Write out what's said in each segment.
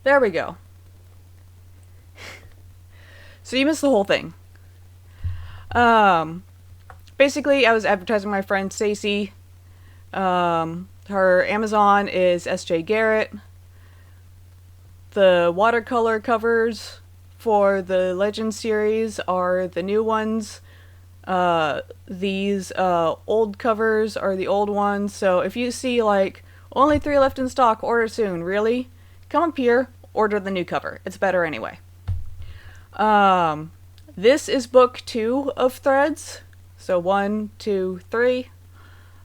There we go. So you missed the whole thing. Basically, I was advertising my friend Stacy. Her Amazon is SJ Garrett. The watercolor covers for the Legend series are the new ones. These old covers are the old ones. So if you see like only 3 left in stock, order soon. Really? Come up here, order the new cover. It's better anyway. This is book 2 of Threads. So 1, 2, 3.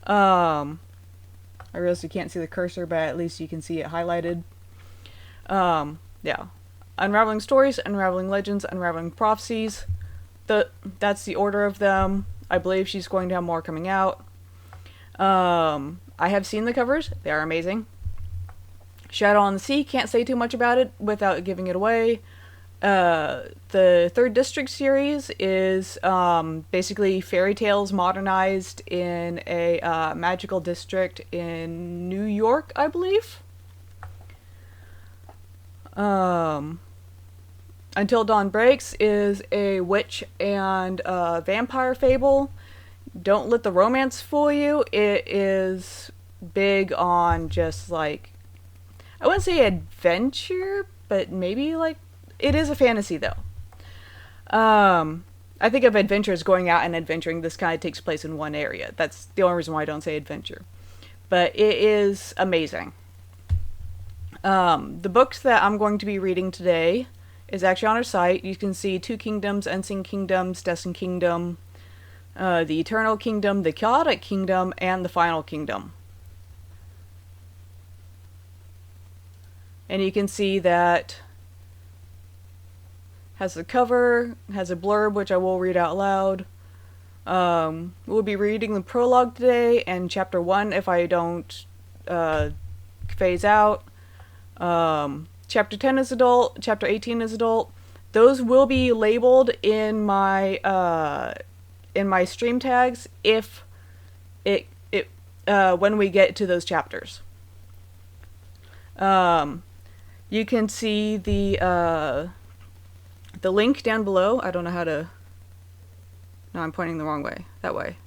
I realize you can't see the cursor, but at least you can see it highlighted. Yeah. Unraveling Stories, Unraveling Legends, Unraveling Prophecies. That's the order of them. I believe she's going to have more coming out. I have seen the covers. They are amazing. Shadow on the Sea, can't say too much about it without giving it away. The Third District series is basically fairy tales modernized in a magical district in New York, I believe. Until Dawn Breaks is a witch and vampire fable. Don't let the romance fool you. It is big on just like, I wouldn't say adventure, but maybe like, it is a fantasy though. I think of adventure as going out and adventuring. This kind of takes place in one area. That's the only reason why I don't say adventure. But it is amazing. The books that I'm going to be reading today is actually on our site. You can see Two Kingdoms, Unseen Kingdoms, Destined Kingdom, the Eternal Kingdom, the Chaotic Kingdom, and the Final Kingdom. And you can see that has a cover, has a blurb, which I will read out loud. We'll be reading the prologue today and chapter 1 if I don't phase out. Chapter 10 is adult, chapter 18 is adult. Those will be labeled in my stream tags if when we get to those chapters. You can see the link down below. I don't know how to... No, I'm pointing the wrong way. That way.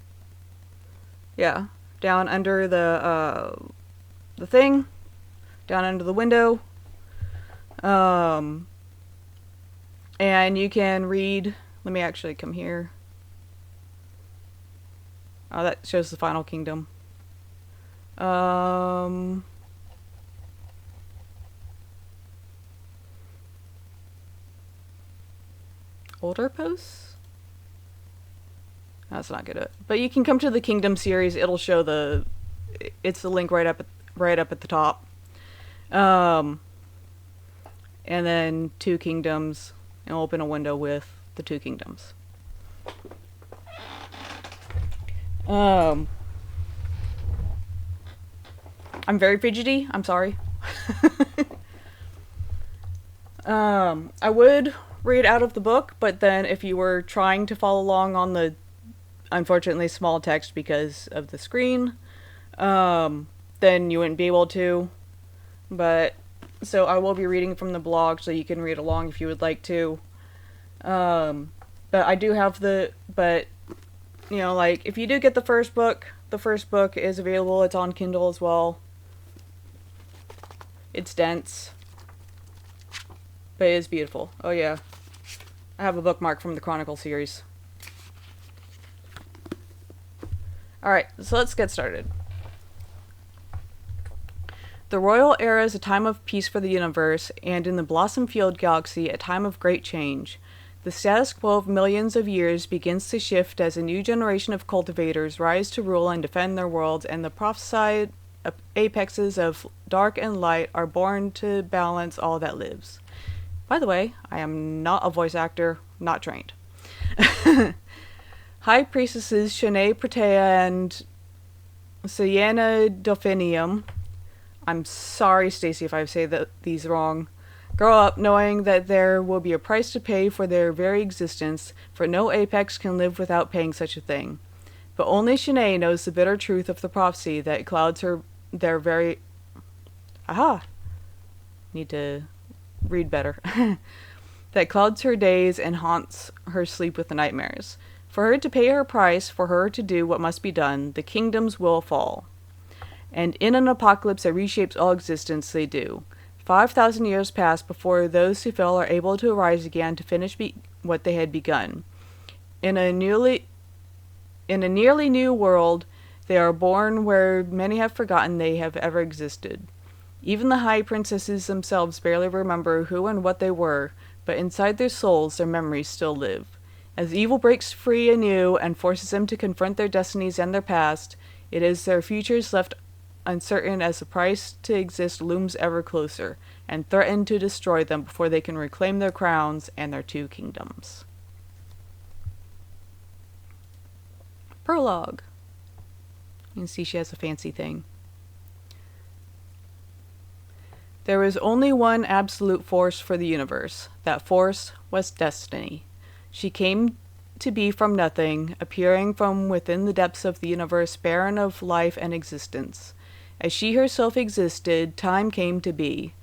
Yeah. Down under the thing. Down under the window. And you can read... Let me actually come here. Oh, that shows the Final Kingdom. Older posts? That's not good. But you can come to the Kingdom series. It'll show the... It's the link right up at the top. And then Two Kingdoms. And we'll open a window with the Two Kingdoms. I'm very fidgety. I'm sorry. I would read out of the book, but then if you were trying to follow along on the unfortunately small text because of the screen, then you wouldn't be able to. But so I will be reading from the blog so you can read along if you would like to. But I do have but you know, like if you do get the first book is available. It's on Kindle as well. It's dense, but it is beautiful. Oh yeah. I have a bookmark from the Chronicle series. Alright, so let's get started. The Royal Era is a time of peace for the universe, and in the Blossom Field Galaxy, a time of great change. The status quo of millions of years begins to shift as a new generation of cultivators rise to rule and defend their worlds, and the prophesied apexes of dark and light are born to balance all that lives. By the way, I am not a voice actor, not trained. High Priestesses Shanae Pratea and Sienna Delphinium, I'm sorry, Stacy, if I say these wrong, grow up knowing that there will be a price to pay for their very existence, for no apex can live without paying such a thing. But only Shanae knows the bitter truth of the prophecy that clouds their very... Aha! Need to read better, that clouds her days and haunts her sleep with nightmares. For her to pay her price, for her to do what must be done, the kingdoms will fall. And in an apocalypse that reshapes all existence, they do. 5,000 years pass before those who fell are able to arise again to finish what they had begun. In a nearly new world, they are born where many have forgotten they have ever existed. Even the high princesses themselves barely remember who and what they were, but inside their souls their memories still live. As evil breaks free anew and forces them to confront their destinies and their past, it is their futures left uncertain as the price to exist looms ever closer, and threaten to destroy them before they can reclaim their crowns and their two kingdoms. Prologue. You can see she has a fancy thing. There was only one absolute force for the universe. That force was destiny. She came to be from nothing, appearing from within the depths of the universe, barren of life and existence. As she herself existed, time came to be.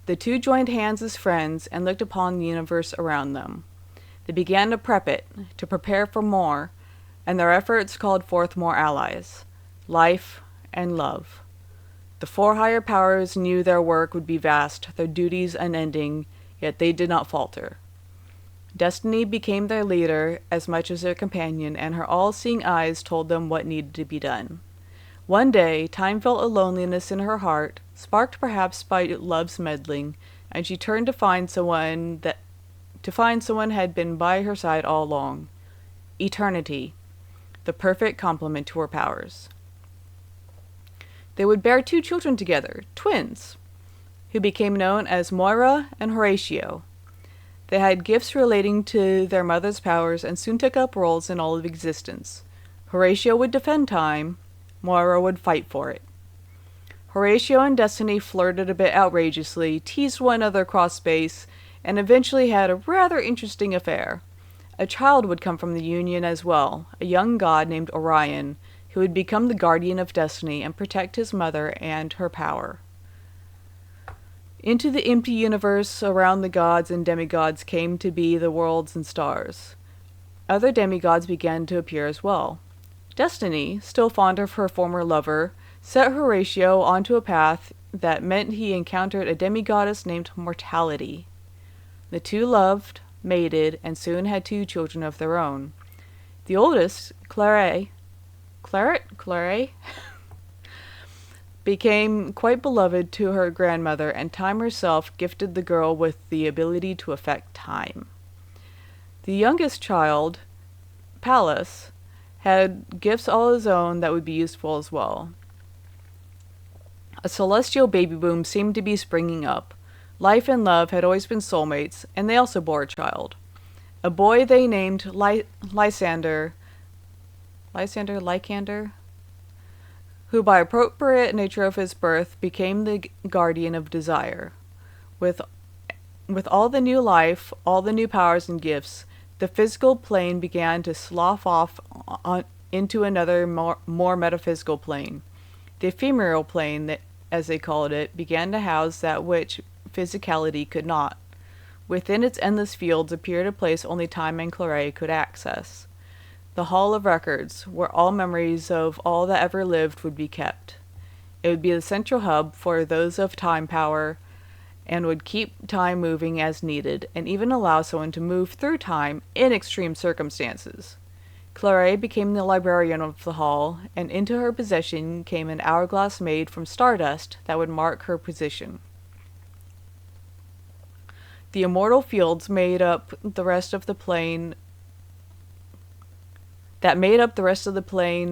The two joined hands as friends and looked upon the universe around them. They began to prep it, to prepare for more, and their efforts called forth more allies, life and love. The four higher powers knew their work would be vast, their duties unending, yet they did not falter. Destiny became their leader as much as their companion, and her all-seeing eyes told them what needed to be done. One day, Time felt a loneliness in her heart, sparked perhaps by love's meddling, and she turned to find someone had been by her side all along. Eternity, the perfect complement to her powers. They would bear two children together, twins, who became known as Moira and Horatio. They had gifts relating to their mother's powers and soon took up roles in all of existence. Horatio would defend time, Moira would fight for it. Horatio and Destiny flirted a bit outrageously, teased one another across space, and eventually had a rather interesting affair. A child would come from the union as well, a young god named Orion, who would become the guardian of destiny and protect his mother and her power. Into the empty universe around the gods and demigods came to be the worlds and stars. Other demigods began to appear as well. Destiny, still fond of her former lover, set Horatio onto a path that meant he encountered a demigoddess named Mortality. The two loved, mated, and soon had two children of their own. The oldest, Claret, became quite beloved to her grandmother, and Time herself gifted the girl with the ability to affect time. The youngest child, Pallas, had gifts all his own that would be useful as well. A celestial baby boom seemed to be springing up. Life and love had always been soulmates, and they also bore a child. A boy they named Lysander, who by appropriate nature of his birth became the guardian of desire. With all the new life, all the new powers and gifts, the physical plane began to slough off into another more metaphysical plane. The ephemeral plane, as they called it, began to house that which physicality could not. Within its endless fields appeared a place only Time and Claret could access. The Hall of Records, where all memories of all that ever lived would be kept. It would be the central hub for those of time power, and would keep time moving as needed, and even allow someone to move through time in extreme circumstances. Claret became the librarian of the hall, and into her possession came an hourglass made from stardust that would mark her position. The immortal fields made up the rest of the plane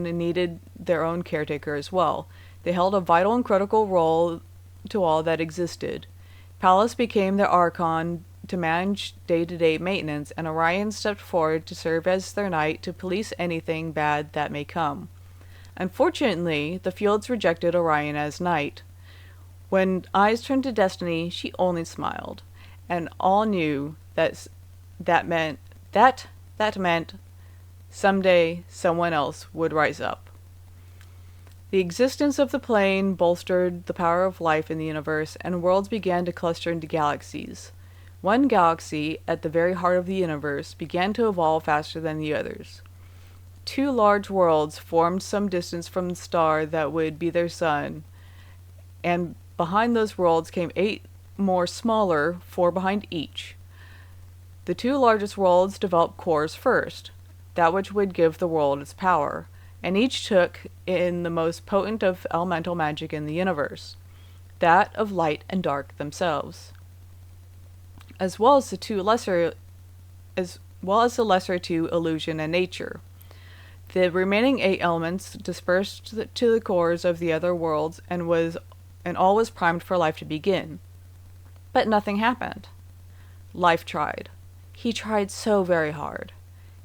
needed their own caretaker as well. They held a vital and critical role to all that existed. Pallas became their archon to manage day-to-day maintenance, and Orion stepped forward to serve as their knight to police anything bad that may come. Unfortunately, the fields rejected Orion as knight. When eyes turned to Destiny, she only smiled, and all knew that meant someday someone else would rise up. The existence of the plane bolstered the power of life in the universe, and worlds began to cluster into galaxies. One galaxy, at the very heart of the universe, began to evolve faster than the others. Two large worlds formed some distance from the star that would be their sun, and behind those worlds came 8 more smaller, 4 behind each. The 2 largest worlds developed cores first, that which would give the world its power, and each took in the most potent of elemental magic in the universe, that of light and dark themselves, as well as the lesser 2, illusion and nature. The remaining 8 elements dispersed to the cores of the other worlds, and all was primed for life to begin. But nothing happened. Life tried. He tried so very hard.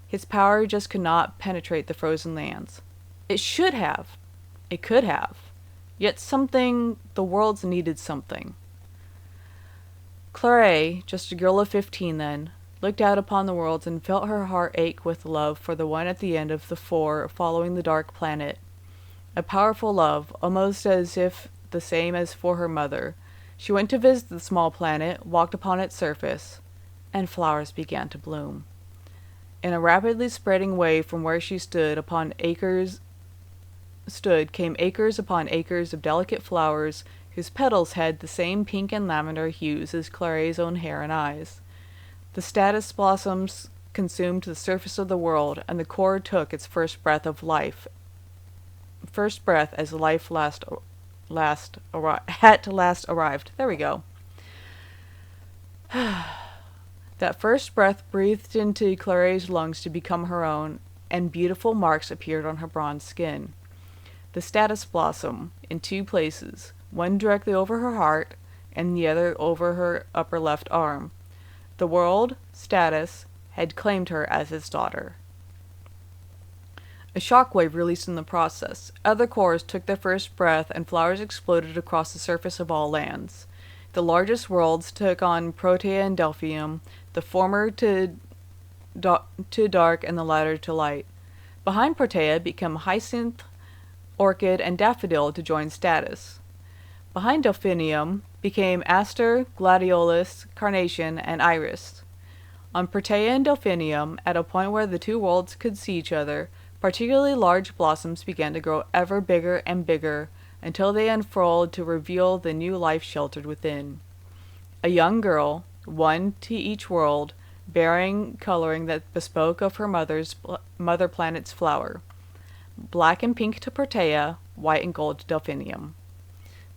His power just could not penetrate the frozen lands. It should have. It could have. Yet the worlds needed something. Claire, just a girl of 15 then, looked out upon the worlds and felt her heart ache with love for the one at the end of the 4 following the dark planet. A powerful love, almost as if the same as for her mother. She went to visit the small planet, walked upon its surface, and flowers began to bloom. In a rapidly spreading way from where she stood came acres upon acres of delicate flowers whose petals had the same pink and lavender hues as Claire's own hair and eyes. The status blossoms consumed the surface of the world, and the core took its first breath as life at last arrived. There we go. That first breath breathed into Claire's lungs to become her own, and beautiful marks appeared on her bronze skin. The status blossom, in 2 places, one directly over her heart, and the other over her upper left arm. The world, status, had claimed her as its daughter. A shockwave released in the process. Other cores took their first breath, and flowers exploded across the surface of all lands. The largest worlds took on Protea and Delphium, the former to dark and the latter to light. Behind Protea became Hyacinth, Orchid, and Daffodil to join status. Behind Delphinium became Aster, Gladiolus, Carnation, and Iris. On Protea and Delphinium, at a point where the 2 worlds could see each other, particularly large blossoms began to grow ever bigger and bigger until they unfurled to reveal the new life sheltered within. A young girl, 1 to each world, bearing coloring that bespoke of her mother planet's flower. Black and pink to Protea, white and gold to Delphinium.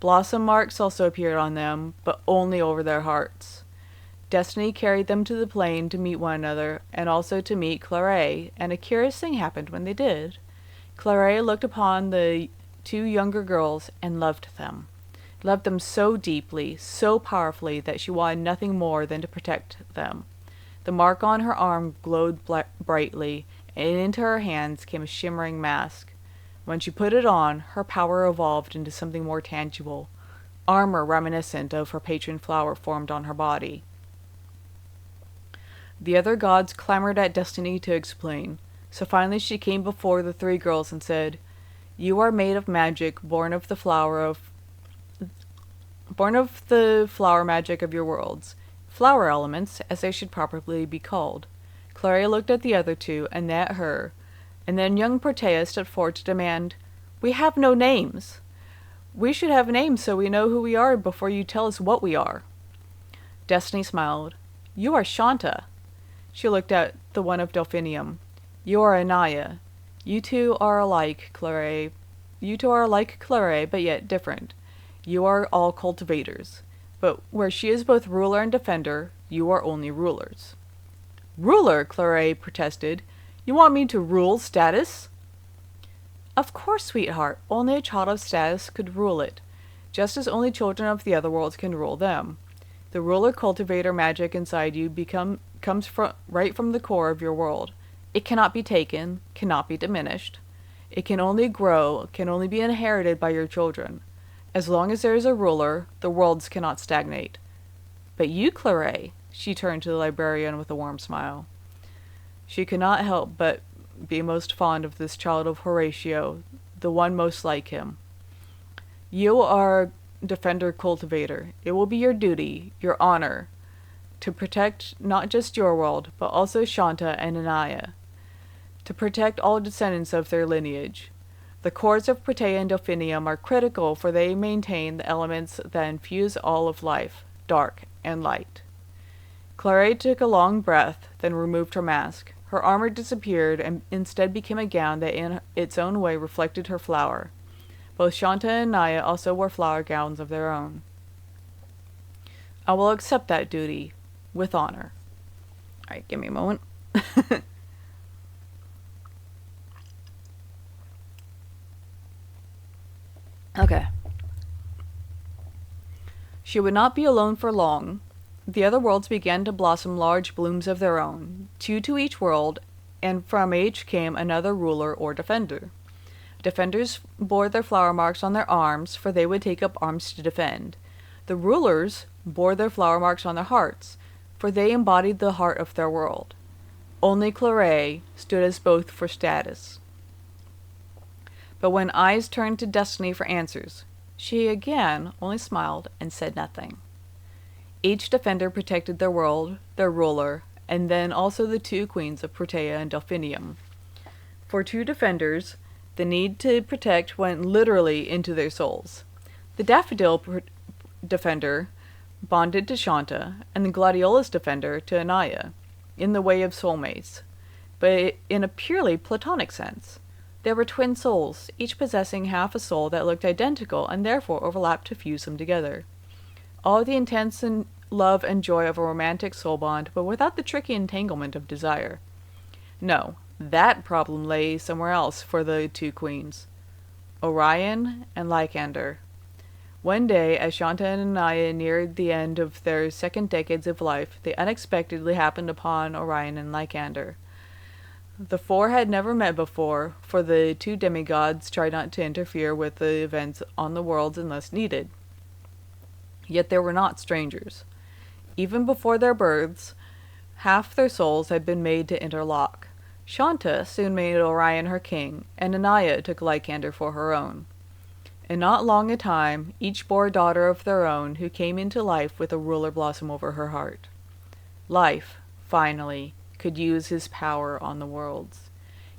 Blossom marks also appeared on them, but only over their hearts. Destiny carried them to the plane to meet one another, and also to meet Claire, and a curious thing happened when they did. Claire looked upon the 2 younger girls and loved them so deeply, so powerfully, that she wanted nothing more than to protect them. The mark on her arm glowed brightly, and into her hands came a shimmering mask. When she put it on, her power evolved into something more tangible. Armor reminiscent of her patron flower formed on her body. The other gods clamored at Destiny to explain, so finally she came before the 3 girls and said, "You are made of magic, born of the flower magic of your worlds. Flower elements, as they should properly be called." Claire looked at the other 2, and then at her, and then young Protea stepped forward to demand, "We have no names. We should have names so we know who we are before you tell us what we are." Destiny smiled. "You are Shanta." She looked at the one of Delphinium. "You are Anaya. You two are alike, Claire, but yet different. You are all cultivators. But where she is both ruler and defender, you are only rulers." "Ruler?" Claire protested. "You want me to rule status?" "Of course, sweetheart. Only a child of status could rule it, just as only children of the other worlds can rule them. The ruler-cultivator magic inside you comes right from the core of your world. It cannot be taken, cannot be diminished. It can only grow, can only be inherited by your children. As long as there is a ruler, the worlds cannot stagnate. But you, Claire," she turned to the librarian with a warm smile. She could not help but be most fond of this child of Horatio, the one most like him. "You are defender cultivator. It will be your duty, your honor, to protect not just your world, but also Shanta and Anaya, to protect all descendants of their lineage. The cores of Protea and Delphinium are critical, for they maintain the elements that infuse all of life, dark and light. Claret took a long breath, then removed her mask. Her armor disappeared and instead became a gown that in its own way reflected her flower. Both Shanta and Naya also wore flower gowns of their own. I will accept that duty, with honor. Alright, give me a moment. Okay. She would not be alone for long. The other worlds began to blossom large blooms of their own, 2 to each world, and from each came another ruler or defender. Defenders bore their flower marks on their arms, for they would take up arms to defend. The rulers bore their flower marks on their hearts, for they embodied the heart of their world. Only Claret stood as both for status. But when eyes turned to Destiny for answers, she again only smiled and said nothing. Each defender protected their world, their ruler, and then also the 2 queens of Protea and Delphinium. For 2 defenders, the need to protect went literally into their souls. The Daffodil defender bonded to Shanta, and the Gladiolus defender to Anaya, in the way of soulmates, but in a purely platonic sense. They were twin souls, each possessing half a soul that looked identical and therefore overlapped to fuse them together. All the intense love and joy of a romantic soul bond, but without the tricky entanglement of desire. No, that problem lay somewhere else for the 2 queens. Orion and Lycander. One day, as Shanta and Anaya neared the end of their second decades of life, they unexpectedly happened upon Orion and Lycander. The 4 had never met before, for the 2 demigods tried not to interfere with the events on the worlds unless needed. Yet they were not strangers. Even before their births, half their souls had been made to interlock. Shanta soon made Orion her king, and Anaya took Lycander for her own. In not long a time, each bore a daughter of their own who came into life with a ruler blossom over her heart. Life, finally, could use his power on the worlds.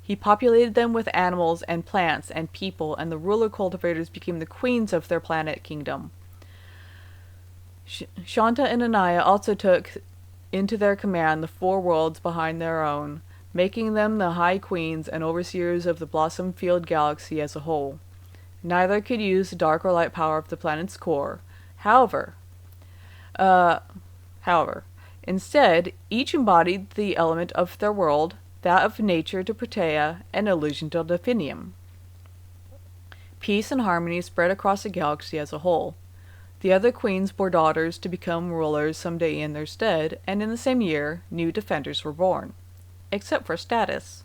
He populated them with animals and plants and people, and the ruler cultivators became the queens of their planet kingdom. Shanta and Anaya also took into their command the 4 worlds behind their own, making them the high queens and overseers of the blossom-filled galaxy as a whole. Neither could use the dark or light power of the planet's core. However, instead, each embodied the element of their world, that of nature to Protea, and illusion to Delphinium. Peace and harmony spread across the galaxy as a whole. The other queens bore daughters to become rulers someday in their stead, and in the same year, new defenders were born. Except for status.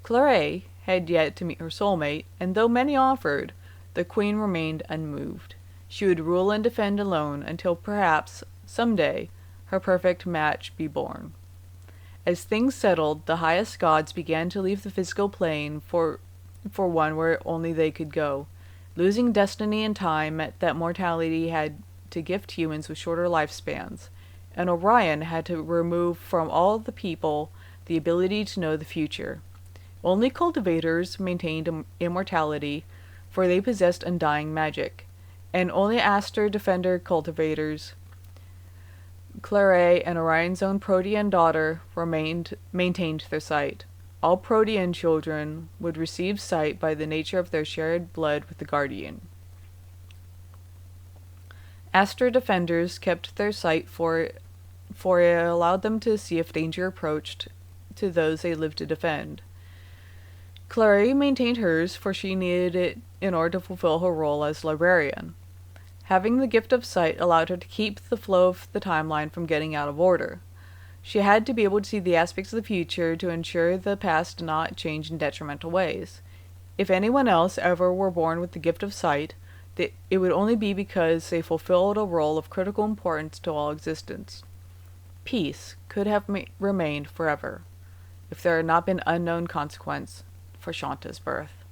Claret had yet to meet her soulmate, and though many offered, the queen remained unmoved. She would rule and defend alone until perhaps, someday, her perfect match be born. As things settled, the highest gods began to leave the physical plane for one where only they could go. Losing destiny and time meant that mortality had to gift humans with shorter lifespans, and Orion had to remove from all the people the ability to know the future. Only cultivators maintained immortality, for they possessed undying magic, and only Aster Defender cultivators, Claret and Orion's own Protean daughter, maintained their sight. All Protean children would receive sight by the nature of their shared blood with the Guardian. Aster Defenders kept their sight for it allowed them to see if danger approached to those they lived to defend. Claret maintained hers, for she needed it in order to fulfill her role as librarian. Having the gift of sight allowed her to keep the flow of the timeline from getting out of order. She had to be able to see the aspects of the future to ensure the past did not change in detrimental ways. If anyone else ever were born with the gift of sight, it would only be because they fulfilled a role of critical importance to all existence. Peace could have remained forever, if there had not been unknown consequence for Shanta's birth.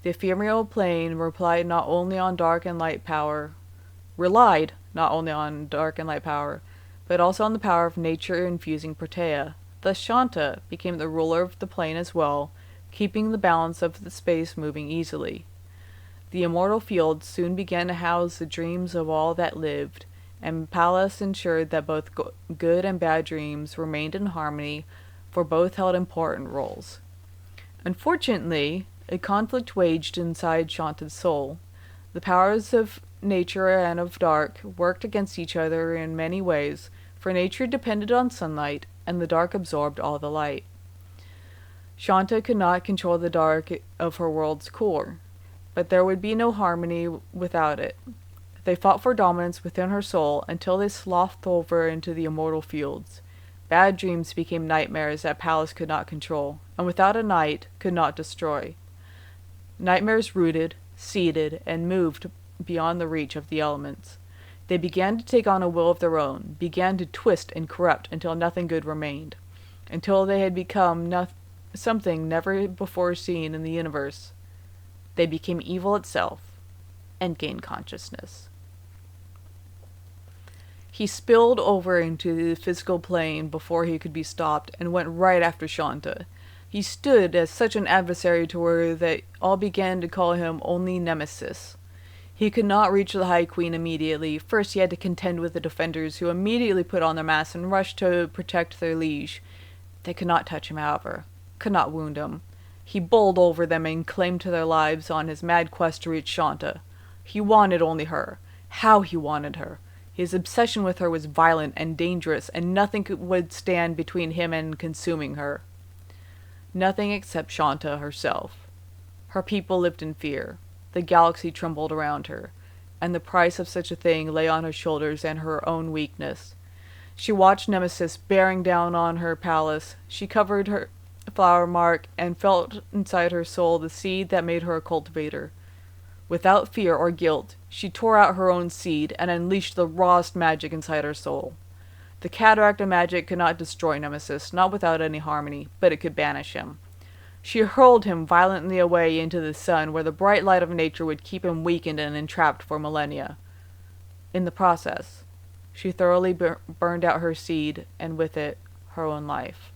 The ephemeral plane relied not only on dark and light power, but also on the power of nature infusing Protea. Thus Shanta became the ruler of the plane as well, keeping the balance of the space moving easily. The immortal fields soon began to house the dreams of all that lived, and Pallas ensured that both good and bad dreams remained in harmony, for both held important roles. Unfortunately, a conflict waged inside Shanta's soul. The powers of nature and of dark worked against each other in many ways, for nature depended on sunlight, and the dark absorbed all the light. Shanta could not control the dark of her world's core, but there would be no harmony without it. They fought for dominance within her soul until they slothed over into the immortal fields. Bad dreams became nightmares that Pallas could not control, and without a night could not destroy. Nightmares rooted, seeded, and moved beyond the reach of the elements. They began to take on a will of their own, began to twist and corrupt until nothing good remained, until they had become something never before seen in the universe. They became evil itself, and gained consciousness. He spilled over into the physical plane before he could be stopped, and went right after Shanta. He stood as such an adversary to her that all began to call him only Nemesis. He could not reach the High Queen immediately. First he had to contend with the defenders, who immediately put on their masks and rushed to protect their liege. They could not touch him, however, could not wound him. He bowled over them and claimed to their lives on his mad quest to reach Shanta. He wanted only her. How he wanted her! His obsession with her was violent and dangerous, and nothing would stand between him and consuming her. Nothing except Shanta herself. Her people lived in fear. The galaxy trembled around her, and the price of such a thing lay on her shoulders and her own weakness. She watched Nemesis bearing down on her palace. She covered her flower mark and felt inside her soul the seed that made her a cultivator. Without fear or guilt, she tore out her own seed and unleashed the rawest magic inside her soul. The cataract of magic could not destroy Nemesis, not without any harmony, but it could banish him. She hurled him violently away into the sun, where the bright light of nature would keep him weakened and entrapped for millennia. In the process, she thoroughly burned out her seed, and with it, her own life.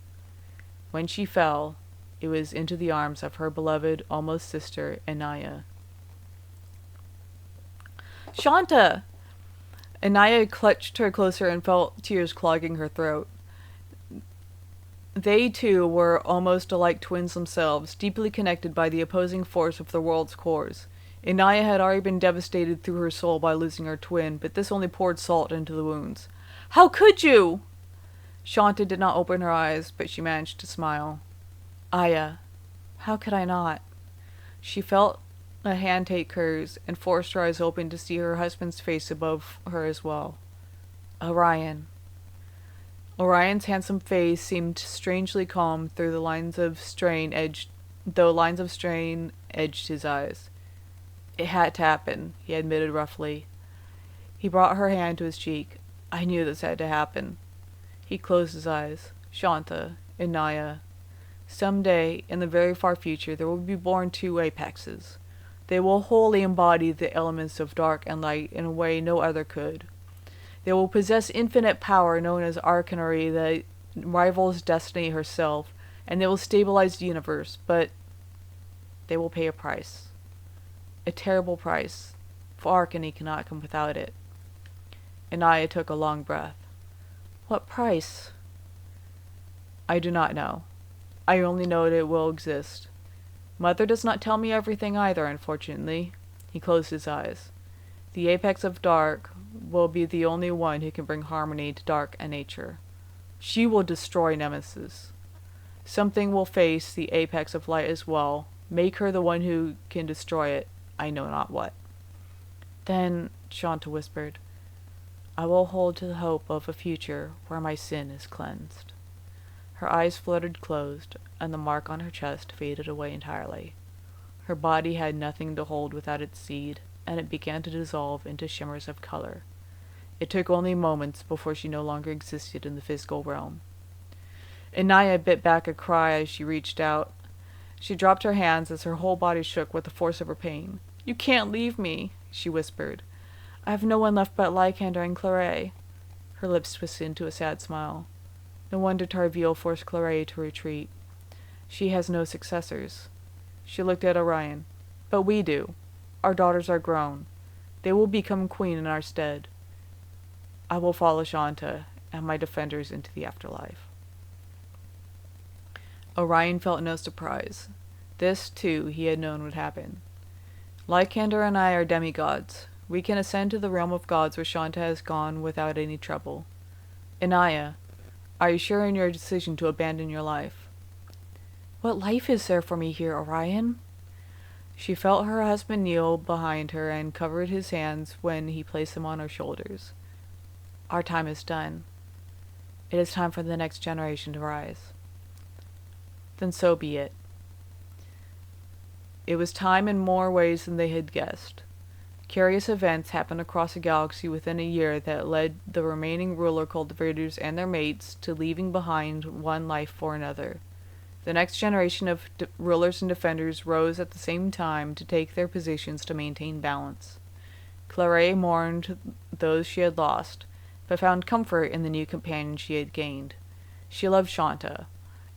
When she fell, it was into the arms of her beloved, almost sister, Anaya. Shanta! Anaya clutched her closer and felt tears clogging her throat. They, too, were almost alike twins themselves, deeply connected by the opposing force of the world's cores. Anaya had already been devastated through her soul by losing her twin, but this only poured salt into the wounds. How could you? Shanta did not open her eyes, but she managed to smile. Aya, how could I not? She felt a hand take hers, and forced her eyes open to see her husband's face above her as well. Orion. Orion's handsome face seemed strangely calm through the lines of strain edged his eyes. It had to happen, he admitted roughly. He brought her hand to his cheek. I knew this had to happen. He closed his eyes. Shanta, Anaya. Someday, in the very far future, there will be born two apexes. They will wholly embody the elements of dark and light in a way no other could. They will possess infinite power known as arcanary that rivals destiny herself, and they will stabilize the universe, but they will pay a price. A terrible price, for arcany cannot come without it. Anaya took a long breath. What price? I do not know. I only know that it will exist. Mother does not tell me everything either, unfortunately. He closed his eyes. The apex of dark will be the only one who can bring harmony to dark and nature. She will destroy Nemesis. Something will face the apex of light as well, make her the one who can destroy it, I know not what. Then, Shanta whispered, I will hold to the hope of a future where my sin is cleansed. Her eyes fluttered closed, and the mark on her chest faded away entirely. Her body had nothing to hold without its seed, and it began to dissolve into shimmers of color. It took only moments before she no longer existed in the physical realm. Anaya bit back a cry as she reached out. She dropped her hands as her whole body shook with the force of her pain. You can't leave me, she whispered. I have no one left but Lycander and Claret. Her lips twisted into a sad smile. No wonder Tarviel forced Claret to retreat. She has no successors. She looked at Orion. But we do. Our daughters are grown. They will become queen in our stead. I will follow Shanta and my defenders into the afterlife. Orion felt no surprise. This, too, he had known would happen. Lycander and I are demigods. We can ascend to the realm of gods where Shanta has gone without any trouble. Inaya, are you sure in your decision to abandon your life? What life is there for me here, Orion? She felt her husband kneel behind her and covered his hands when he placed them on her shoulders. Our time is done. It is time for the next generation to rise. Then so be it. It was time in more ways than they had guessed. Curious events happened across the galaxy within a year that led the remaining ruler cultivators and their mates to leaving behind one life for another. The next generation of rulers and defenders rose at the same time to take their positions to maintain balance. Claret mourned those she had lost, but found comfort in the new companion she had gained. She loved Shanta,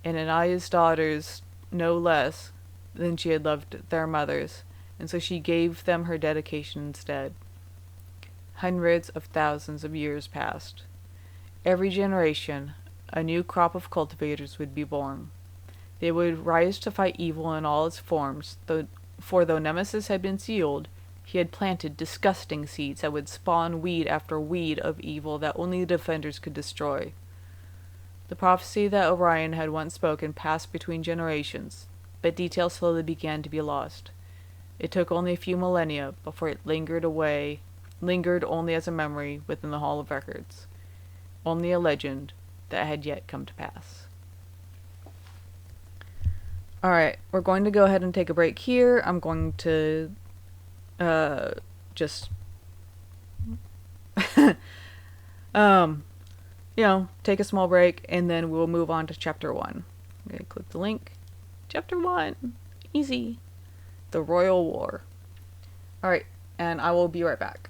and Inaya's daughters no less than she had loved their mothers, and so she gave them her dedication instead. Hundreds of thousands of years passed. Every generation, a new crop of cultivators would be born. They would rise to fight evil in all its forms, for though Nemesis had been sealed, he had planted disgusting seeds that would spawn weed after weed of evil that only the defenders could destroy. The prophecy that Orion had once spoken passed between generations, but details slowly began to be lost. It took only a few millennia before it lingered only as a memory within the Hall of Records, only a legend that had yet come to pass. Alright, we're going to go ahead and take a break here. I'm going to just take a small break, and then we'll move on to chapter 1. I'm going to click the link. Chapter 1. Easy. The Royal War. Alright, and I will be right back.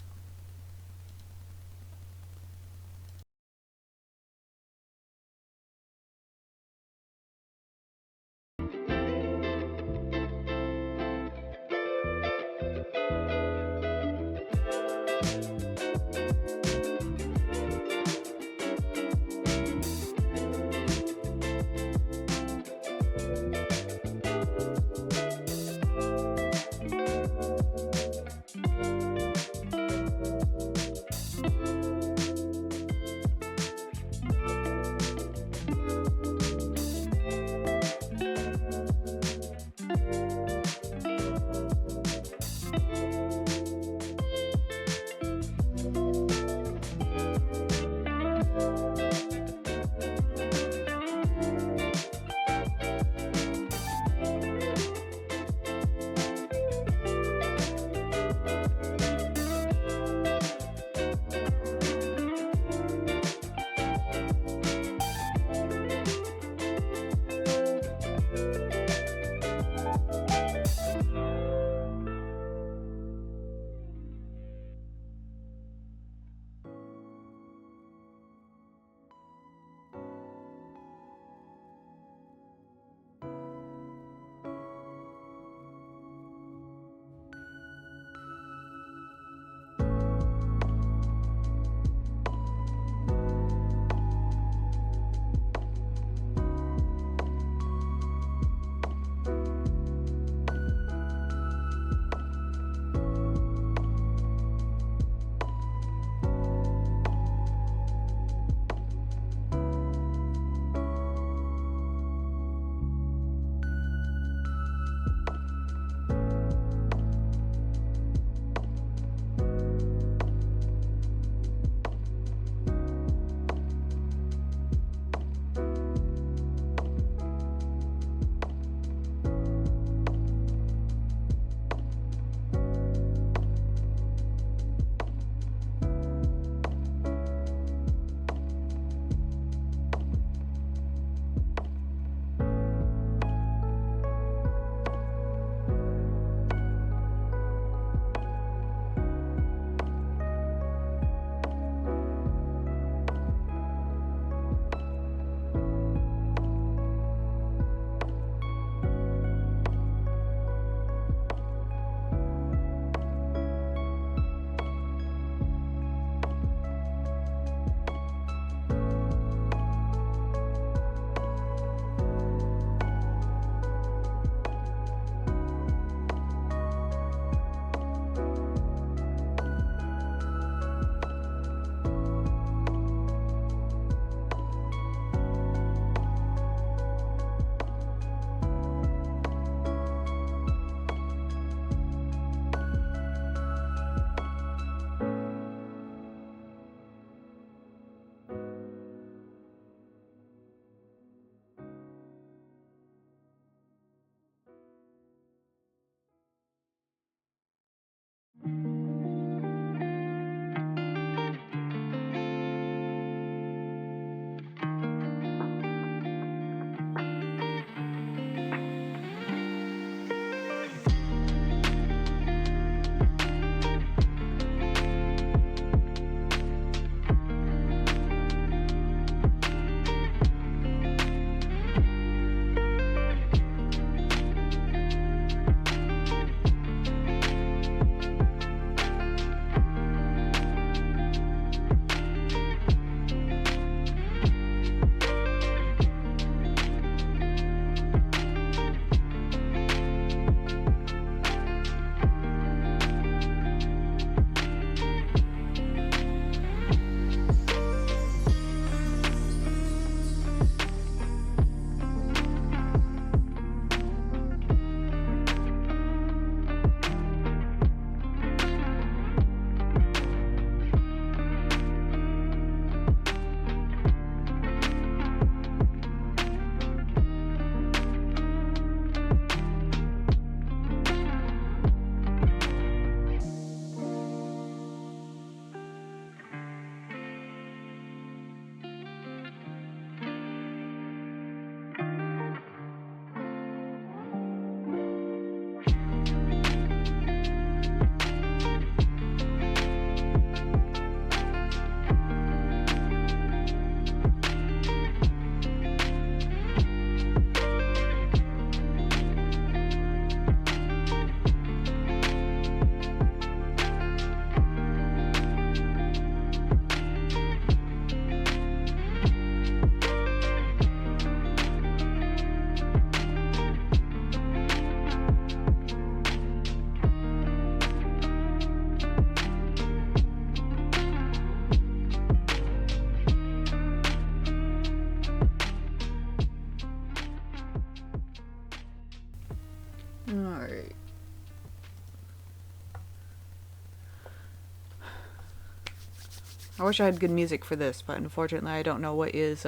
I wish I had good music for this, but unfortunately I don't know what is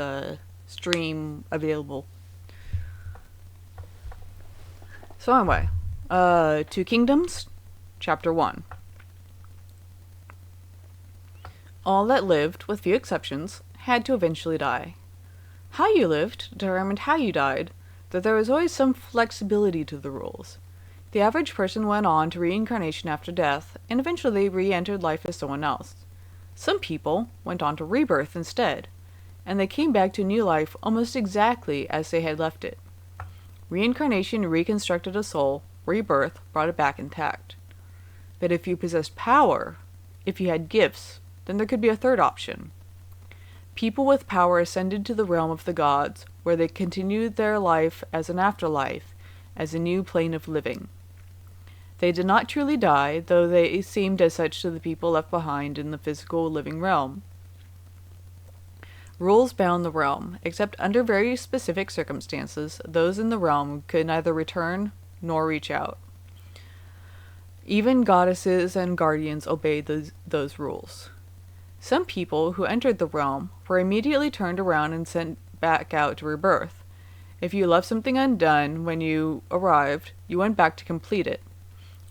stream available. So anyway, Two Kingdoms, Chapter 1. All that lived, with few exceptions, had to eventually die. How you lived determined how you died, though there was always some flexibility to the rules. The average person went on to reincarnation after death, and eventually re-entered life as someone else. Some people went on to rebirth instead, and they came back to new life almost exactly as they had left it. Reincarnation reconstructed a soul, rebirth brought it back intact. But if you possessed power, if you had gifts, then there could be a third option. People with power ascended to the realm of the gods, where they continued their life as an afterlife, as a new plane of living. They did not truly die, though they seemed as such to the people left behind in the physical living realm. Rules bound the realm, except under very specific circumstances, those in the realm could neither return nor reach out. Even goddesses and guardians obeyed those rules. Some people who entered the realm were immediately turned around and sent back out to rebirth. If you left something undone when you arrived, you went back to complete it.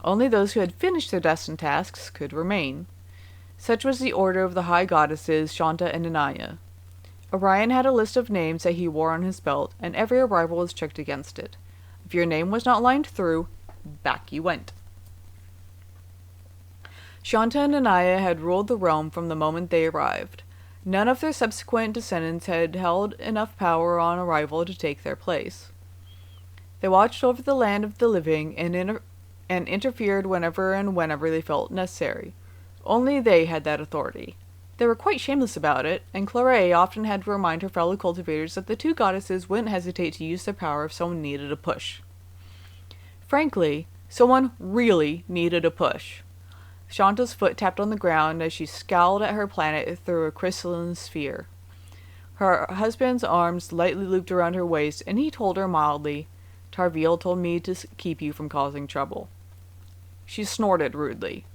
Only those who had finished their destined tasks could remain. Such was the order of the high goddesses Shanta and Anaya. Orion had a list of names that he wore on his belt, and every arrival was checked against it. If your name was not lined through, back you went. Shanta and Anaya had ruled the realm from the moment they arrived. None of their subsequent descendants had held enough power on arrival to take their place. They watched over the land of the living and interfered whenever they felt necessary. Only they had that authority. They were quite shameless about it, and Claire often had to remind her fellow cultivators that the two goddesses wouldn't hesitate to use their power if someone needed a push. Frankly, someone really needed a push. Shanta's foot tapped on the ground as she scowled at her planet through a crystalline sphere. Her husband's arms lightly looped around her waist, and he told her mildly, "Tarviel told me to keep you from causing trouble." She snorted rudely.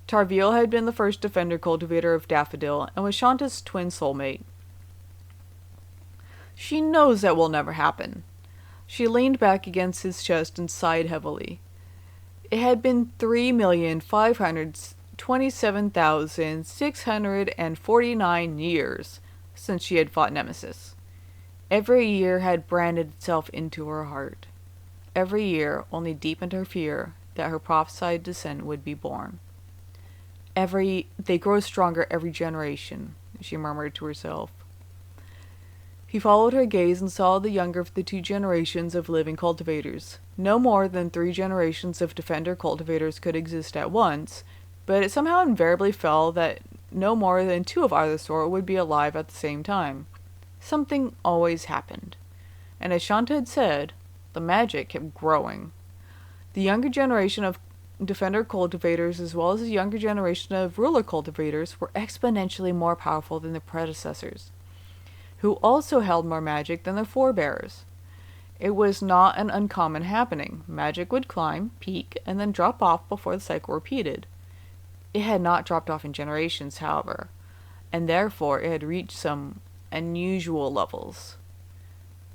Tarviel had been the first defender cultivator of Daffodil, and was Shanta's twin soulmate. "She knows that will never happen." She leaned back against his chest and sighed heavily. It had been 3,527,649 years since she had fought Nemesis. Every year had branded itself into her heart. Every year only deepened her fear that her prophesied descent would be born. They grow stronger every generation, she murmured to herself. He followed her gaze and saw the younger of the two generations of living cultivators. No more than 3 generations of defender cultivators could exist at once, but it somehow invariably fell that no more than 2 of either sort would be alive at the same time. Something always happened. And as Shanta had said, the magic kept growing. The younger generation of defender cultivators, as well as the younger generation of ruler cultivators, were exponentially more powerful than their predecessors, who also held more magic than their forebears. It was not an uncommon happening. Magic would climb, peak, and then drop off before the cycle repeated. It had not dropped off in generations, however, and therefore it had reached some unusual levels.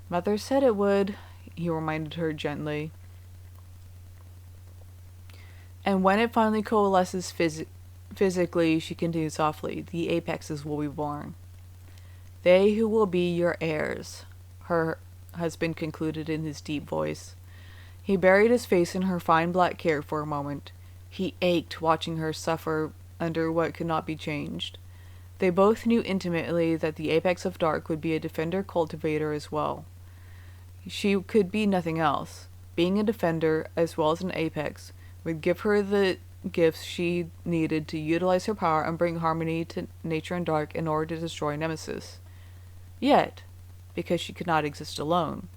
"Mother said it would," he reminded her gently. "And when it finally coalesces physically," she continued softly, "the apexes will be born. They who will be your heirs," her husband concluded in his deep voice. He buried his face in her fine black hair for a moment. He ached watching her suffer under what could not be changed. They both knew intimately that the apex of dark would be a defender cultivator as well. She could be nothing else. Being a defender, as well as an apex, would give her the gifts she needed to utilize her power and bring harmony to nature and dark in order to destroy Nemesis. Yet, because she could not exist alone,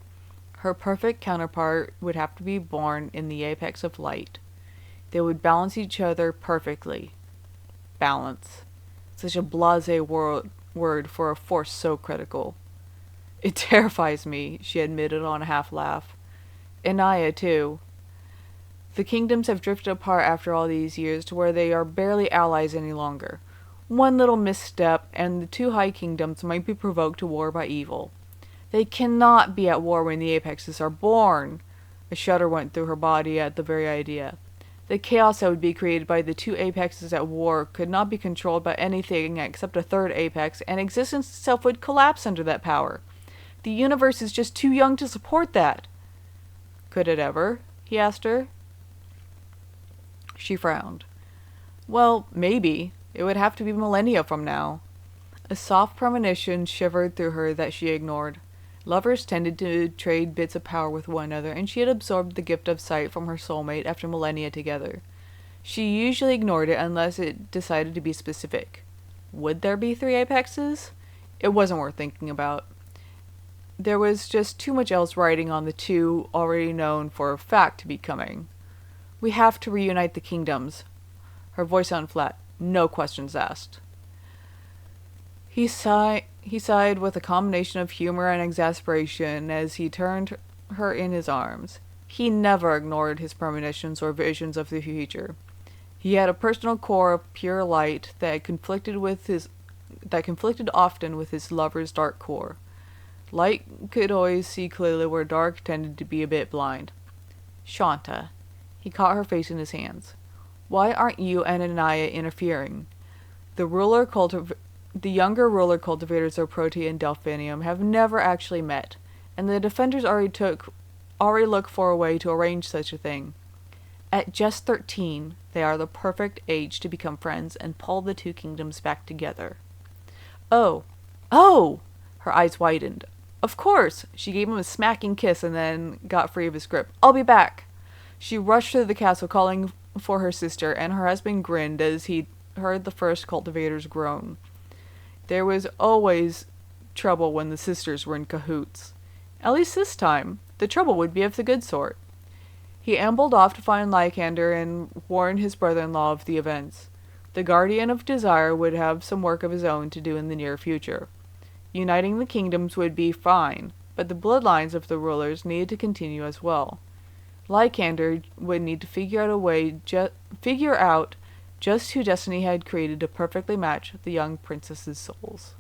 her perfect counterpart would have to be born in the apex of light. They would balance each other perfectly. Balance. Such a blasé word for a force so critical. "It terrifies me," she admitted on a half-laugh. "Anaya, too. The kingdoms have drifted apart after all these years to where they are barely allies any longer. One little misstep, and the two high kingdoms might be provoked to war by evil. They cannot be at war when the apexes are born. A shudder went through her body at the very idea. The chaos that would be created by the two apexes at war could not be controlled by anything except a third apex, and existence itself would collapse under that power. The universe is just too young to support that. Could it ever? He asked her. She frowned. Well, maybe. It would have to be millennia from now. A soft premonition shivered through her that she ignored. Lovers tended to trade bits of power with one another, and she had absorbed the gift of sight from her soulmate after millennia together. She usually ignored it unless it decided to be specific. Would there be 3 apexes? It wasn't worth thinking about. There was just too much else riding on the 2 already known for a fact to be coming. We have to reunite the kingdoms. Her voice sounded flat. No questions asked. He sighed with a combination of humor and exasperation as he turned her in his arms. He never ignored his premonitions or visions of the future. He had a personal core of pure light that conflicted often with his lover's dark core. Light could always see clearly where dark tended to be a bit blind. Shanta. He caught her face in his hands. Why aren't you and Anaya interfering? The younger ruler cultivators of Protea and Delphinium have never actually met, and the defenders already look for a way to arrange such a thing. At just 13, they are the perfect age to become friends and pull the 2 kingdoms back together. Oh! Her eyes widened. Of course! She gave him a smacking kiss and then got free of his grip. I'll be back! She rushed through the castle calling for her sister, and her husband grinned as he heard the first cultivators groan. There was always trouble when the sisters were in cahoots. At least this time, the trouble would be of the good sort. He ambled off to find Lycander and warn his brother-in-law of the events. The Guardian of Desire would have some work of his own to do in the near future. Uniting the kingdoms would be fine, but the bloodlines of the rulers needed to continue as well. Lycander would need to figure out just who destiny had created to perfectly match the young princess's souls.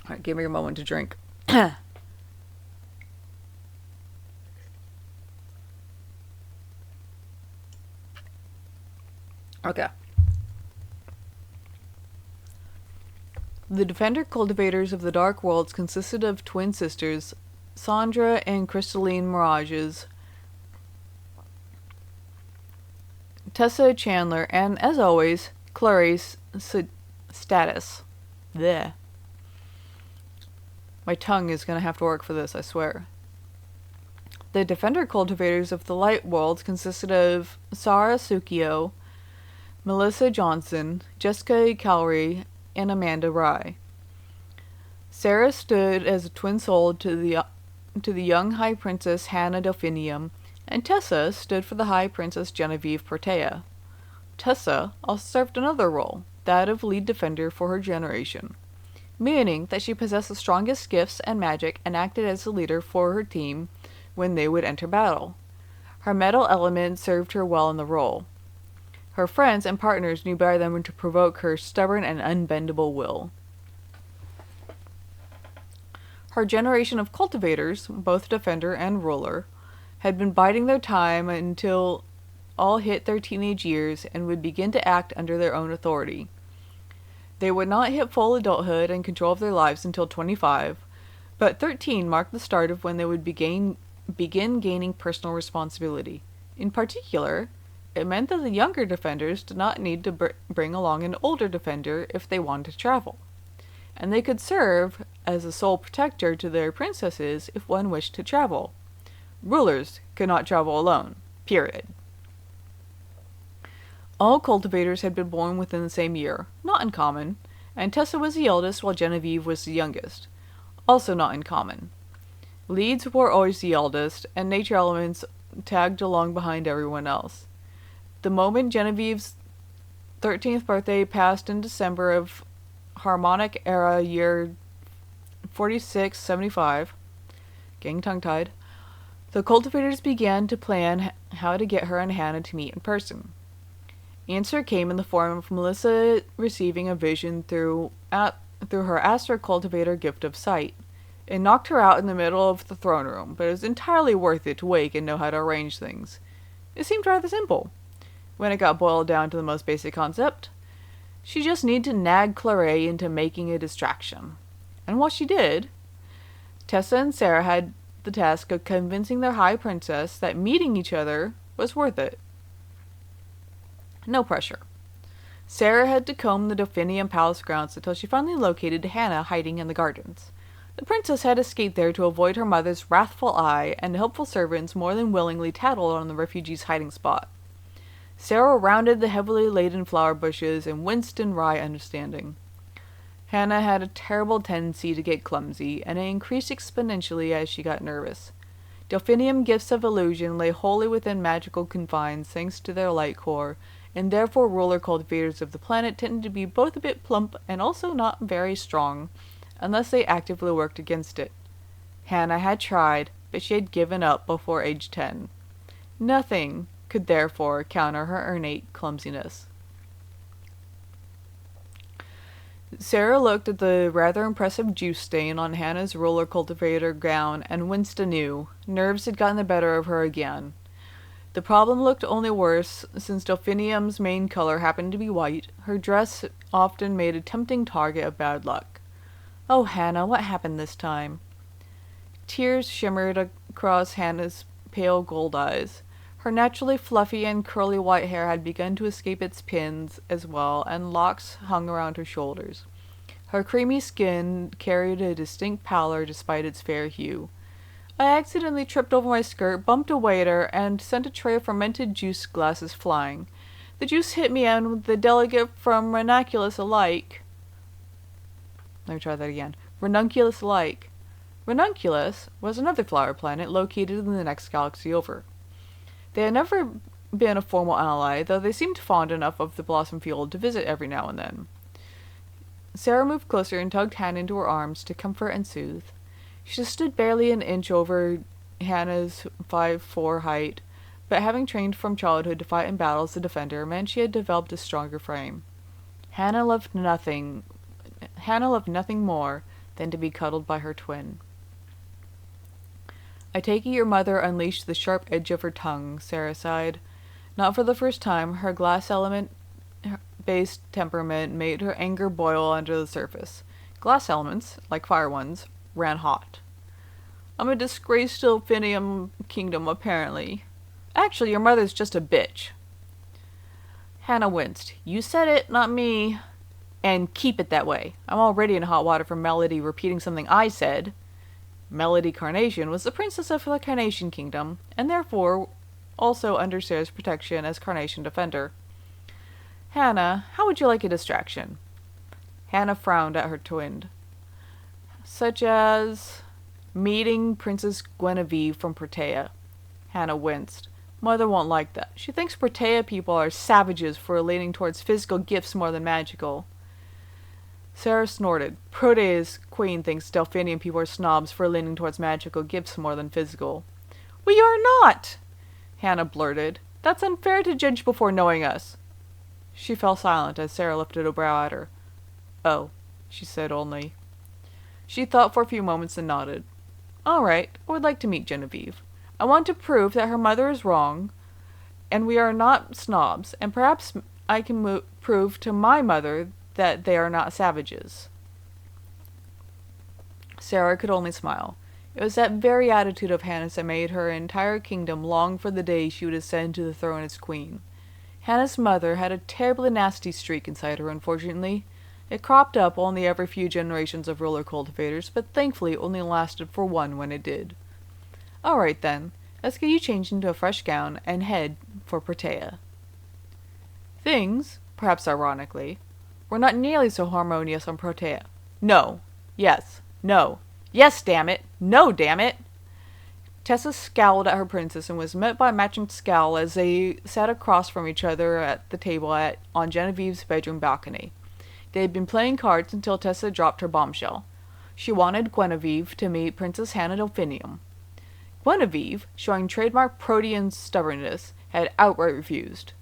Alright, give me a moment to drink. Okay. The defender cultivators of the Dark Worlds consisted of twin sisters, Sandra and Crystalline Mirages, Tessa Chandler, and, as always, Clarice Status. Bleh. My tongue is going to have to work for this, I swear. The defender cultivators of the Light Worlds consisted of Sarah Sukio, Melissa Johnson, Jessica Cowrie, and Amanda Rye. Sarah stood as a twin soul to the young High Princess Hannah Delphinium, and Tessa stood for the High Princess Genevieve Protea. Tessa also served another role, that of lead defender for her generation, meaning that she possessed the strongest gifts and magic and acted as the leader for her team when they would enter battle. Her metal element served her well in the role. Her friends and partners knew better than to provoke her stubborn and unbendable will. Her generation of cultivators, both defender and ruler, had been biding their time until all hit their teenage years and would begin to act under their own authority. They would not hit full adulthood and control of their lives until 25, but 13 marked the start of when they would begin gaining personal responsibility. In particular, it meant that the younger defenders did not need to bring along an older defender if they wanted to travel, and they could serve as a sole protector to their princesses if one wished to travel. Rulers could not travel alone, period. All cultivators had been born within the same year, not uncommon, and Tessa was the eldest while Genevieve was the youngest, also not uncommon. Leads were always the eldest, and nature elements tagged along behind everyone else. The moment Genevieve's 13th birthday passed in December of Harmonic Era year 4675, getting tongue-tied, the cultivators began to plan how to get her and Hannah to meet in person. The answer came in the form of Melissa receiving a vision through her Astro Cultivator gift of sight. It knocked her out in the middle of the throne room, but it was entirely worth it to wake and know how to arrange things. It seemed rather simple, when it got boiled down to the most basic concept. She just needed to nag Claret into making a distraction. And what she did, Tessa and Sarah had the task of convincing their High Princess that meeting each other was worth it. No pressure. Sarah had to comb the Delphinium Palace grounds until she finally located Hannah hiding in the gardens. The princess had escaped there to avoid her mother's wrathful eye, and the helpful servants more than willingly tattled on the refugee's hiding spot. Sarah rounded the heavily laden flower bushes and winced in wry understanding. Hannah had a terrible tendency to get clumsy, and it increased exponentially as she got nervous. Delphinium gifts of illusion lay wholly within magical confines thanks to their light core, and therefore ruler cultivators of the planet tended to be both a bit plump and also not very strong, unless they actively worked against it. Hannah had tried, but she had given up before age 10. Nothing could therefore counter her innate clumsiness. Sarah looked at the rather impressive juice stain on Hannah's ruler cultivator gown and winced anew. Nerves had gotten the better of her again. The problem looked only worse, since Delphinium's main color happened to be white. Her dress often made a tempting target of bad luck. Oh, Hannah, what happened this time? Tears shimmered across Hannah's pale gold eyes. Her naturally fluffy and curly white hair had begun to escape its pins as well, and locks hung around her shoulders. Her creamy skin carried a distinct pallor despite its fair hue. I accidentally tripped over my skirt, bumped a waiter, and sent a tray of fermented juice glasses flying. The juice hit me and the delegate from Ranunculus alike. Let me try that again. Ranunculus alike. Ranunculus was another flower planet located in the next galaxy over. They had never been a formal ally, though they seemed fond enough of the blossom field to visit every now and then. Sarah moved closer and tugged Hannah into her arms to comfort and soothe. She stood barely an inch over Hannah's 5'4" height, but having trained from childhood to fight in battle as a defender meant she had developed a stronger frame. Hannah loved nothing more than to be cuddled by her twin. I take it your mother unleashed the sharp edge of her tongue, Sarah sighed. Not for the first time, her glass element-based temperament made her anger boil under the surface. Glass elements, like fire ones, ran hot. I'm a disgrace to Delphinium Kingdom, apparently. Actually, your mother's just a bitch. Hannah winced. You said it, not me. And keep it that way. I'm already in hot water from Melody repeating something I said. Melody Carnation was the princess of the Carnation Kingdom, and therefore also under Sarah's protection as Carnation Defender. Hannah, how would you like a distraction? Hannah frowned at her twin. Such as meeting Princess Guinevere from Protea. Hannah winced. Mother won't like that. She thinks Protea people are savages for leaning towards physical gifts more than magical. Sarah snorted. Protea's queen thinks Delphinium people are snobs for leaning towards magical gifts more than physical. We are not! Hannah blurted. That's unfair to judge before knowing us. She fell silent as Sarah lifted a brow at her. Oh, she said only. She thought for a few moments and nodded. All right, I would like to meet Genevieve. I want to prove that her mother is wrong, and we are not snobs, and perhaps I can prove to my mother that they are not savages. Sarah could only smile. It was that very attitude of Hannah's that made her entire kingdom long for the day she would ascend to the throne as queen. Hannah's mother had a terribly nasty streak inside her, unfortunately. It cropped up only every few generations of ruler cultivators, but thankfully only lasted for one when it did. All right then, let's get you changed into a fresh gown and head for Protea. Things, perhaps ironically, were not nearly so harmonious on Protea. No. Yes. No. Yes, damn it. No, damn it. Tessa scowled at her princess and was met by a matching scowl as they sat across from each other at the table on Genevieve's bedroom balcony. They had been playing cards until Tessa dropped her bombshell. She wanted Guinevere to meet Princess Hannah Delphinium. Guinevere, showing trademark Protean stubbornness, had outright refused.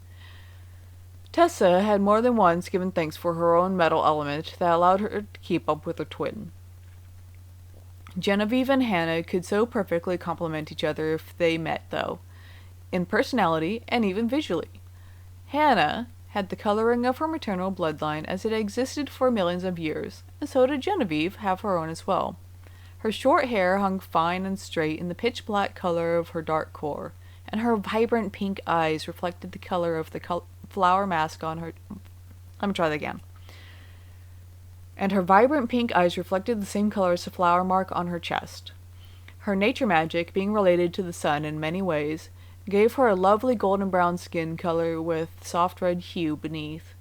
Tessa had more than once given thanks for her own metal element that allowed her to keep up with her twin. Genevieve and Hannah could so perfectly complement each other if they met, though, in personality and even visually. Hannah had the coloring of her maternal bloodline as it existed for millions of years, and so did Genevieve have her own as well. Her short hair hung fine and straight in the pitch-black color of her dark core, and her vibrant pink eyes reflected the color of the flower mask on her... Let me try that again. And her vibrant pink eyes reflected the same color as the flower mark on her chest. Her nature magic, being related to the sun in many ways, gave her a lovely golden brown skin color with soft red hue beneath.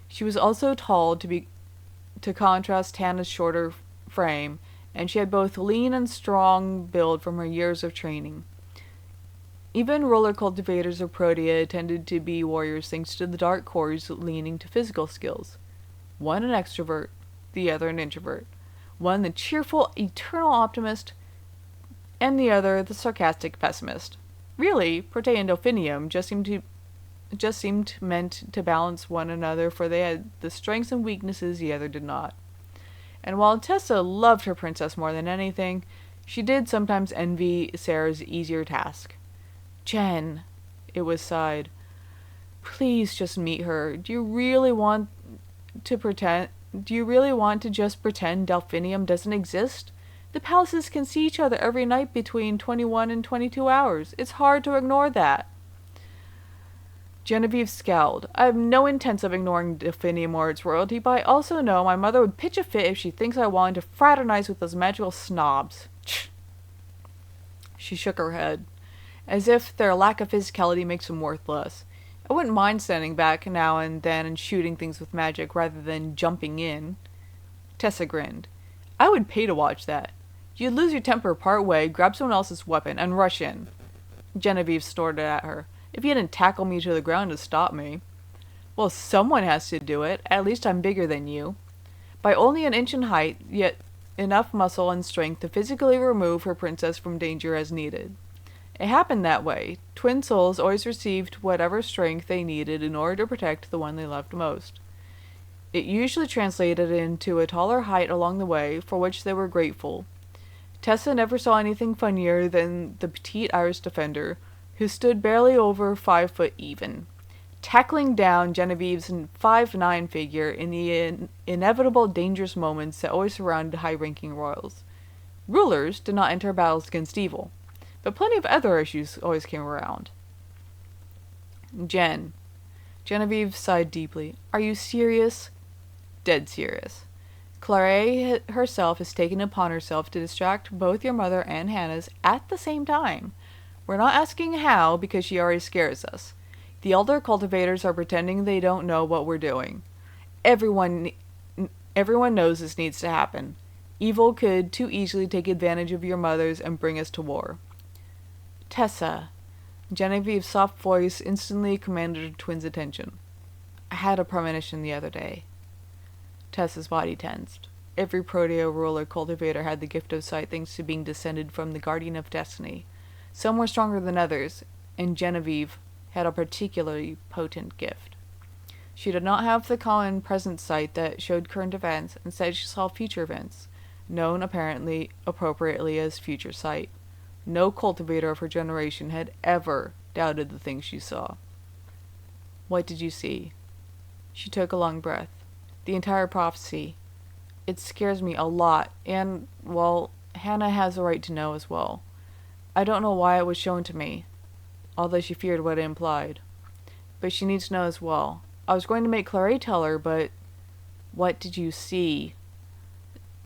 She was also tall to contrast Hannah's shorter frame, and she had both lean and strong build from her years of training. Even ruler cultivators of Protea tended to be warriors thanks to the dark cores leaning to physical skills. One an extrovert, the other an introvert. One the cheerful, eternal optimist, and the other the sarcastic pessimist. Really, Protea and Delphinium just seemed meant to balance one another, for they had the strengths and weaknesses the other did not. And while Tessa loved her princess more than anything, she did sometimes envy Sarah's easier task. "Jen," it was sighed, "please just meet her. Do you really want to just pretend Delphinium doesn't exist? The palaces can see each other every night between 21 and 22 hours. It's hard to ignore that." Genevieve scowled. "I have no intents of ignoring Delphinium or its royalty, but I also know my mother would pitch a fit if she thinks I wanted to fraternize with those magical snobs." She shook her head, as if their lack of physicality makes them worthless. "I wouldn't mind standing back now and then and shooting things with magic rather than jumping in." Tessa grinned. "I would pay to watch that. You'd lose your temper part way, grab someone else's weapon, and rush in." Genevieve snorted at her. "If you didn't tackle me to the ground to stop me." "Well, someone has to do it. At least I'm bigger than you." By only an inch in height, yet enough muscle and strength to physically remove her princess from danger as needed. It happened that way. Twin souls always received whatever strength they needed in order to protect the one they loved most. It usually translated into a taller height along the way, for which they were grateful. Tessa never saw anything funnier than the petite Irish defender, who stood barely over 5 foot even, tackling down Genevieve's 5'9" figure in the inevitable dangerous moments that always surrounded high-ranking royals. Rulers did not enter battles against evil, but plenty of other issues always came around. Genevieve sighed deeply. "Are you serious?" "Dead serious. Claire herself has taken it upon herself to distract both your mother and Hannah's at the same time. We're not asking how, because she already scares us. The elder cultivators are pretending they don't know what we're doing. Everyone knows this needs to happen. Evil could too easily take advantage of your mothers and bring us to war." "Tessa," Genevieve's soft voice instantly commanded her twin's attention. "I had a premonition the other day." Tessa's body tensed. Every Protea ruler cultivator had the gift of sight thanks to being descended from the Guardian of Destiny. Some were stronger than others, and Genevieve had a particularly potent gift. She did not have the common present sight that showed current events, instead she saw future events, known apparently appropriately as future sight. No cultivator of her generation had ever doubted the things she saw. "What did you see?" She took a long breath. "The entire prophecy. It scares me a lot, and, well, Hannah has a right to know as well. I don't know why it was shown to me, although she feared what it implied. But she needs to know as well. I was going to make Claire tell her, but..." "What did you see?"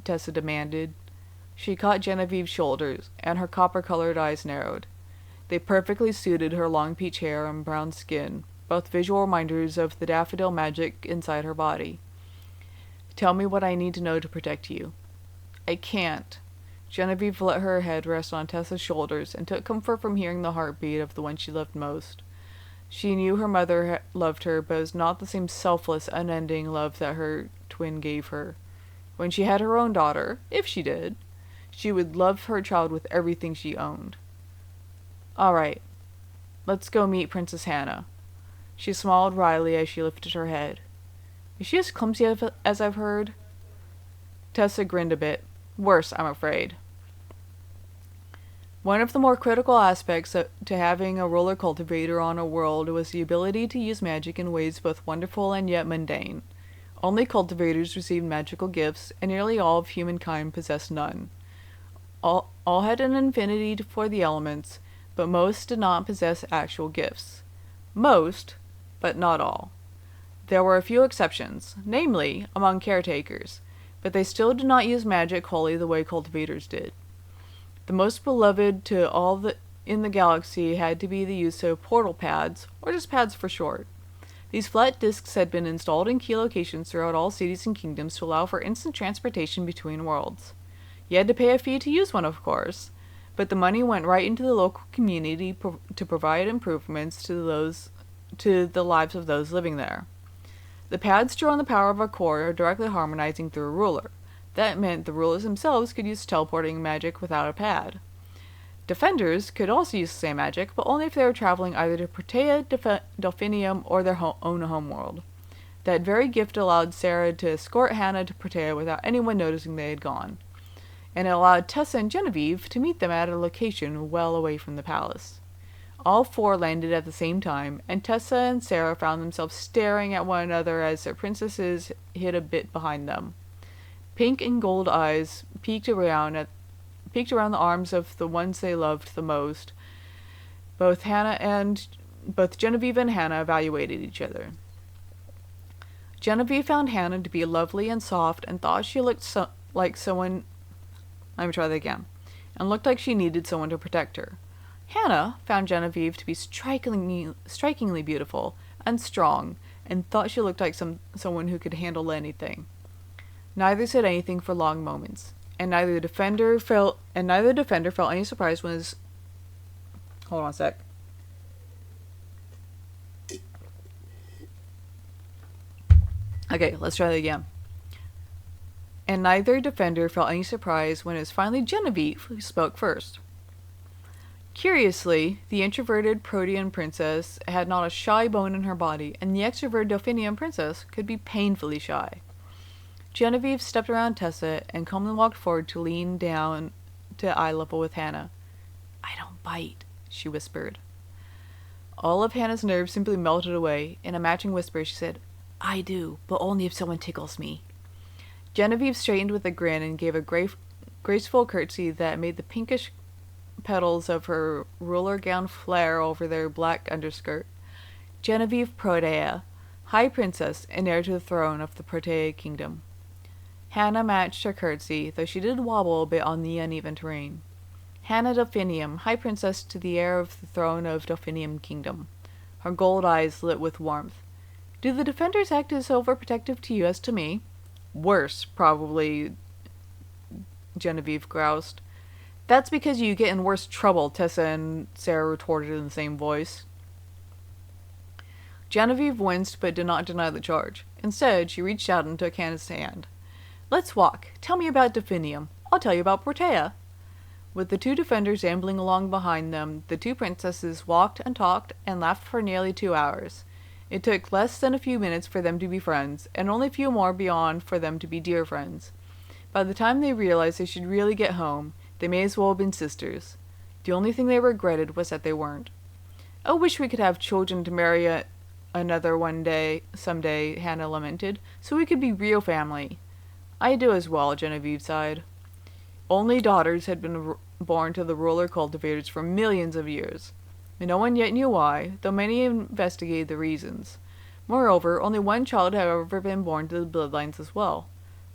Tessa demanded. She caught Genevieve's shoulders, and her copper-colored eyes narrowed. They perfectly suited her long peach hair and brown skin, both visual reminders of the daffodil magic inside her body. "Tell me what I need to know to protect you." "I can't." Genevieve let her head rest on Tessa's shoulders and took comfort from hearing the heartbeat of the one she loved most. She knew her mother loved her, but it was not the same selfless, unending love that her twin gave her. When she had her own daughter, if she did, she would love her child with everything she owned. "All right, let's go meet Princess Hannah." She smiled wryly as she lifted her head. Is she as clumsy as I've heard? Tessa grinned a bit. Worse, I'm afraid. One of the more critical aspects to having a ruler cultivator on a world was the ability to use magic in ways both wonderful and yet mundane. Only cultivators received magical gifts, and nearly all of humankind possessed none. All had an affinity for the elements, but most did not possess actual gifts. Most, but not all. There were a few exceptions, namely, among caretakers, but they still did not use magic wholly the way cultivators did. The most beloved to all in the galaxy had to be the use of portal pads, or just pads for short. These flat discs had been installed in key locations throughout all cities and kingdoms to allow for instant transportation between worlds. You had to pay a fee to use one, of course, but the money went right into the local community to provide improvements to the lives of those living there. The pads drew on the power of a core directly harmonizing through a ruler. That meant the rulers themselves could use teleporting magic without a pad. Defenders could also use the same magic, but only if they were traveling either to Protea, Delphinium, or their own homeworld. That very gift allowed Sarah to escort Hannah to Protea without anyone noticing they had gone, and it allowed Tessa and Genevieve to meet them at a location well away from the palace. All four landed at the same time, and Tessa and Sarah found themselves staring at one another as their princesses hid a bit behind them. Pink and gold eyes peeked around the arms of the ones they loved the most. Both Genevieve and Hannah evaluated each other. Genevieve found Hannah to be lovely and soft and thought she looked like someone. Let me try that again. And looked like she needed someone to protect her. Hannah found Genevieve to be strikingly beautiful and strong, and thought she looked like someone who could handle anything. Neither said anything for long moments, and neither defender felt any surprise when his. Hold on a sec. Okay, let's try that again. And neither defender felt any surprise when it was finally Genevieve who spoke first. Curiously, the introverted Protean princess had not a shy bone in her body, and the extroverted Delphinium princess could be painfully shy. Genevieve stepped around Tessa and calmly walked forward to lean down to eye level with Hannah. "I don't bite," she whispered. All of Hannah's nerves simply melted away. In a matching whisper, she said, "I do, but only if someone tickles me." Genevieve straightened with a grin and gave a graceful curtsy that made the pinkish petals of her ruler gown flare over their black underskirt. Genevieve Protea, High Princess and heir to the throne of the Protea Kingdom. Hannah matched her curtsy, though she did wobble a bit on the uneven terrain. Hannah Delphinium, High Princess to the heir of the throne of Delphinium Kingdom. Her gold eyes lit with warmth. "Do the defenders act as overprotective to you as to me?" "Worse, probably," Genevieve groused. "That's because you get in worse trouble," Tessa and Sarah retorted in the same voice. Genevieve winced but did not deny the charge. Instead, she reached out and took Hannah's hand. "Let's walk. Tell me about Delphinium. I'll tell you about Protea." With the two defenders ambling along behind them, the two princesses walked and talked and laughed for nearly 2 hours. It took less than a few minutes for them to be friends, and only a few more beyond for them to be dear friends. By the time they realized they should really get home, they may as well have been sisters. The only thing they regretted was that they weren't. "I wish we could have children to marry another someday, Hannah lamented, so we could be real family." "I do as well," Genevieve sighed. Only daughters had been born to the ruler cultivators for millions of years. No one yet knew why, though many investigated the reasons. Moreover, only one child had ever been born to the bloodlines as well.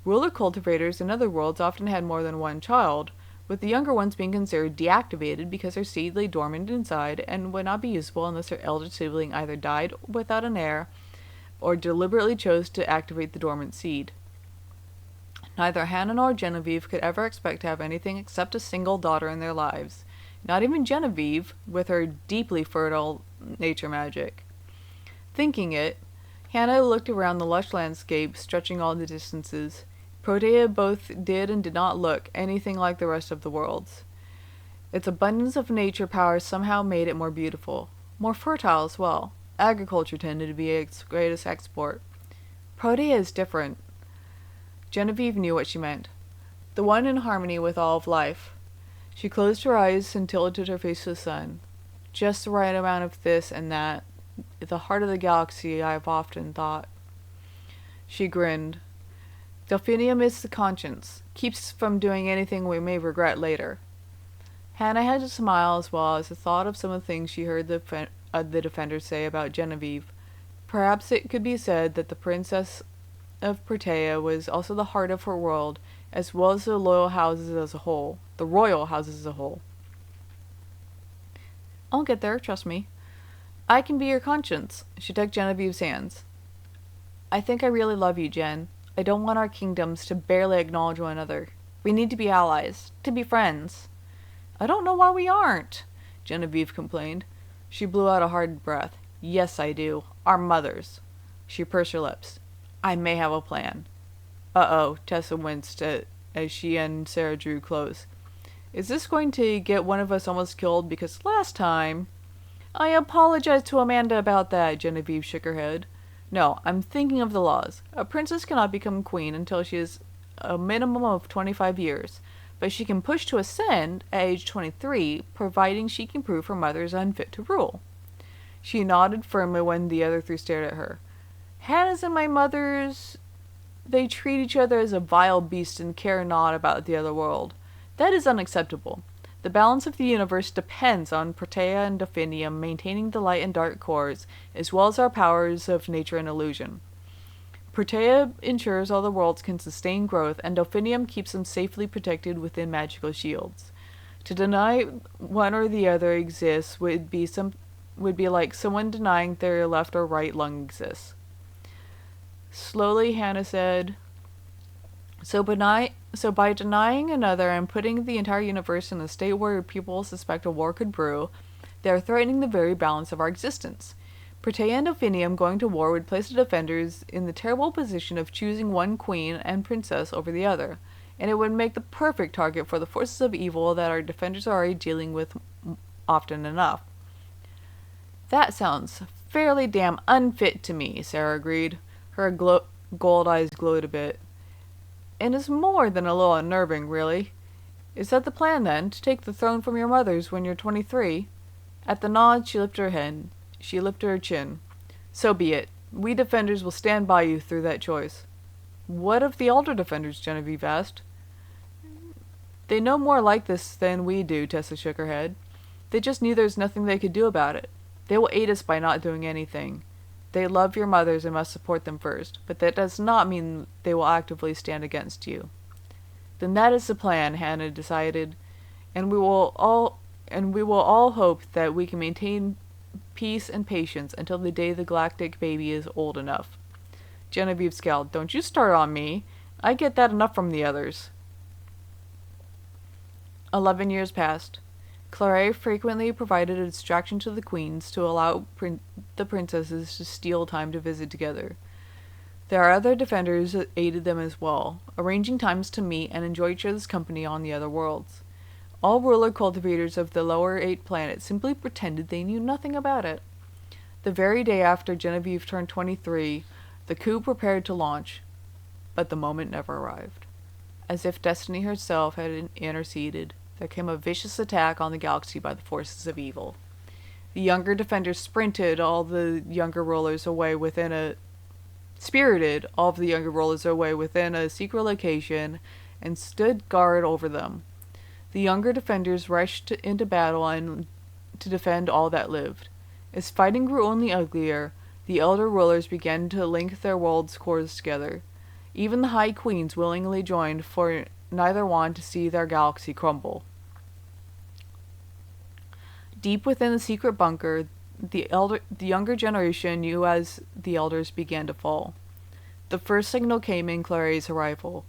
Ruler cultivators in other worlds often had more than one child, with the younger ones being considered deactivated because their seed lay dormant inside and would not be usable unless their elder sibling either died without an heir or deliberately chose to activate the dormant seed. Neither Hannah nor Genevieve could ever expect to have anything except a single daughter in their lives. Not even Genevieve, with her deeply fertile nature magic. Thinking it, Hannah looked around the lush landscape stretching all the distances. Protea both did and did not look anything like the rest of the worlds. Its abundance of nature power somehow made it more beautiful, more fertile as well. Agriculture tended to be its greatest export. Protea is different. Genevieve knew what she meant. The one in harmony with all of life. She closed her eyes and tilted her face to the sun. Just the right amount of this and that. The heart of the galaxy, I've often thought. She grinned. Delphinium is the conscience. Keeps us from doing anything we may regret later. Hannah had to smile as well as the thought of some of the things she heard the defenders say about Genevieve. Perhaps it could be said that the princess of Protea was also the heart of her world, as well as the royal houses as a whole. I'll get there, trust me. I can be your conscience. She took Genevieve's hands. I think I really love you, Jen. I don't want our kingdoms to barely acknowledge one another. We need to be allies, to be friends. I don't know why we aren't, Genevieve complained. She blew out a hard breath. Yes, I do. Our mothers. She pursed her lips. I may have a plan. Uh-oh, Tessa winced as she and Sarah drew close. Is this going to get one of us almost killed? Because last time... I apologize to Amanda about that, Genevieve shook her head. No, I'm thinking of the laws. A princess cannot become queen until she is a minimum of 25 years, but she can push to ascend at age 23, providing she can prove her mother is unfit to rule. She nodded firmly when the other three stared at her. Hannah's and my mother's... They treat each other as a vile beast and care not about the other world. That is unacceptable. The balance of the universe depends on Protea and Delphinium maintaining the light and dark cores, as well as our powers of nature and illusion. Protea ensures all the worlds can sustain growth, and Delphinium keeps them safely protected within magical shields. To deny one or the other exists would be like someone denying their left or right lung exists. Slowly, Hannah said, So by denying another and putting the entire universe in a state where people suspect a war could brew, they are threatening the very balance of our existence. Protea and Delphinium going to war would place the defenders in the terrible position of choosing one queen and princess over the other, and it would make the perfect target for the forces of evil that our defenders are already dealing with often enough. That sounds fairly damn unfit to me, Sarah agreed. Her gold eyes glowed a bit. And it's more than a little unnerving, really. Is that the plan, then, to take the throne from your mothers when you're 23? At the nod, she lifted her chin. So be it. We defenders will stand by you through that choice. What of the elder defenders? Genevieve asked. They know more like this than we do, Tessa shook her head. They just knew there's nothing they could do about it. They will aid us by not doing anything. They love your mothers and must support them first, but that does not mean they will actively stand against you. Then that is the plan, Hannah decided, and we will all hope that we can maintain peace and patience until the day the galactic baby is old enough. Genevieve scowled. Don't you start on me. I get that enough from the others. 11 years passed. Claire frequently provided a distraction to the queens to allow the princesses to steal time to visit together. There are other defenders that aided them as well, arranging times to meet and enjoy each other's company on the other worlds. All ruler cultivators of the lower 8 planets simply pretended they knew nothing about it. The very day after Genevieve turned 23, the coup prepared to launch, but the moment never arrived. As if destiny herself had interceded, there came a vicious attack on the galaxy by the forces of evil. The younger defenders spirited all of the younger rulers away within a secret location and stood guard over them. The younger defenders rushed into battle and to defend all that lived. As fighting grew only uglier, the elder rulers began to link their worlds' cores together. Even the High Queens willingly joined, for neither wanted to see their galaxy crumble. Deep within the secret bunker, the younger generation knew as the elders began to fall. The first signal came in Clary's arrival.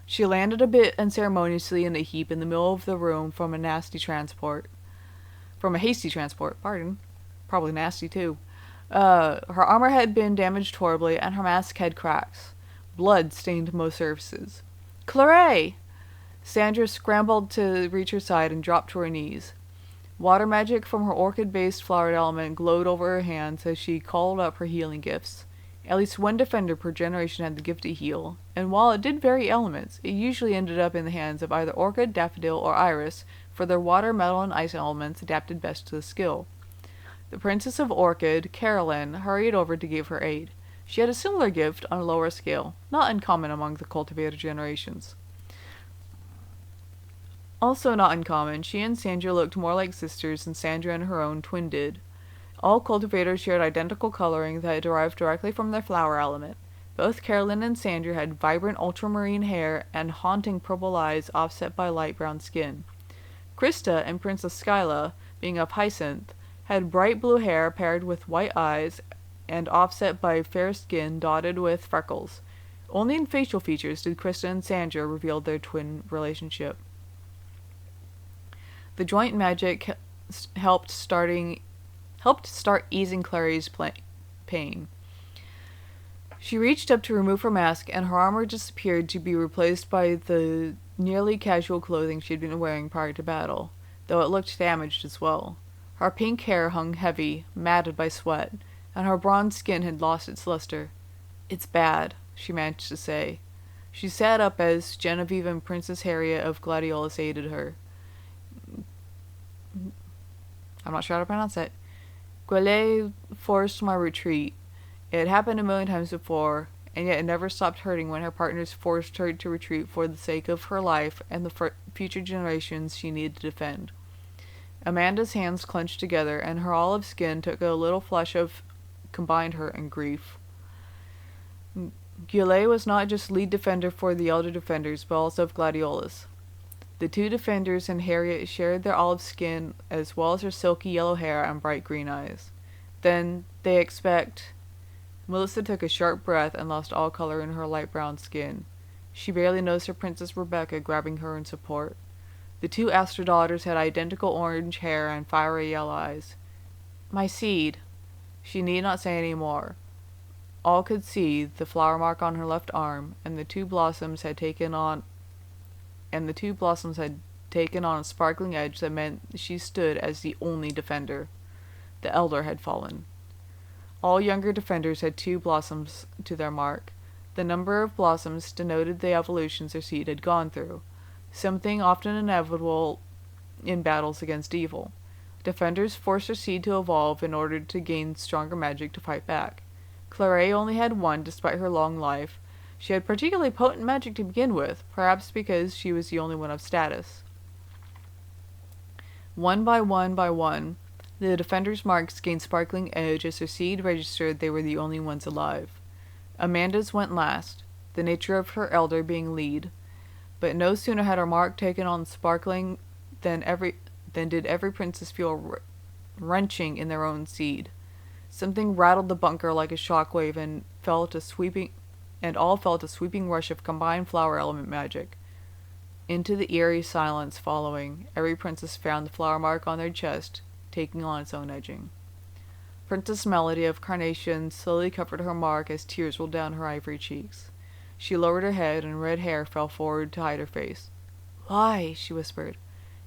She landed a bit unceremoniously in a heap in the middle of the room from a hasty transport. Probably nasty, too. Her armor had been damaged horribly, and her mask had cracks. Blood stained most surfaces. Claire! Sandra scrambled to reach her side and dropped to her knees. Water magic from her orchid-based flowered element glowed over her hands as she called up her healing gifts. At least one defender per generation had the gift to heal, and while it did vary elements, it usually ended up in the hands of either orchid, daffodil, or iris, for their water, metal, and ice elements adapted best to the skill. The Princess of Orchid, Carolyn, hurried over to give her aid. She had a similar gift on a lower scale, not uncommon among the cultivator generations. Also not uncommon, she and Sandra looked more like sisters than Sandra and her own twin did. All cultivators shared identical coloring that derived directly from their flower element. Both Carolyn and Sandra had vibrant ultramarine hair and haunting purple eyes offset by light brown skin. Krista and Princess Skyla, being of Hyacinth, had bright blue hair paired with white eyes and offset by fair skin dotted with freckles. Only in facial features did Krista and Sandra reveal their twin relationship. The joint magic helped start easing Clary's pain. She reached up to remove her mask, and her armor disappeared to be replaced by the nearly casual clothing she had been wearing prior to battle, though it looked damaged as well. Her pink hair hung heavy, matted by sweat, and her bronze skin had lost its luster. "It's bad," she managed to say. She sat up as Genevieve and Princess Harriet of Gladiolus aided her. I'm not sure how to pronounce it. Guele forced my retreat. It had happened a million times before, and yet it never stopped hurting when her partners forced her to retreat for the sake of her life and the future generations she needed to defend. Amanda's hands clenched together, and her olive skin took a little flush of combined hurt and grief. Guele was not just lead defender for the elder defenders, but also of Gladiolus. The two defenders and Harriet shared their olive skin as well as her silky yellow hair and bright green eyes. Then they expect... Melissa took a sharp breath and lost all color in her light brown skin. She barely noticed her Princess Rebecca grabbing her in support. The two Astor daughters had identical orange hair and fiery yellow eyes. "My seed." She need not say any more. All could see the flower mark on her left arm, and the two blossoms had taken on a sparkling edge that meant she stood as the only defender. The elder had fallen. All younger defenders had 2 blossoms to their mark. The number of blossoms denoted the evolutions their seed had gone through, something often inevitable in battles against evil. Defenders forced their seed to evolve in order to gain stronger magic to fight back. Claire only had 1 despite her long life. She had particularly potent magic to begin with, perhaps because she was the only one of status. One by one, the defenders' marks gained sparkling edge as their seed registered they were the only ones alive. Amanda's went last, the nature of her elder being lead, but no sooner had her mark taken on sparkling than did every princess feel wrenching in their own seed. Something rattled the bunker like a shockwave and all felt a sweeping rush of combined flower element magic. Into the eerie silence following, every princess found the flower mark on their chest, taking on its own edging. Princess Melody of Carnation slowly covered her mark as tears rolled down her ivory cheeks. She lowered her head and red hair fell forward to hide her face. "Why?" she whispered.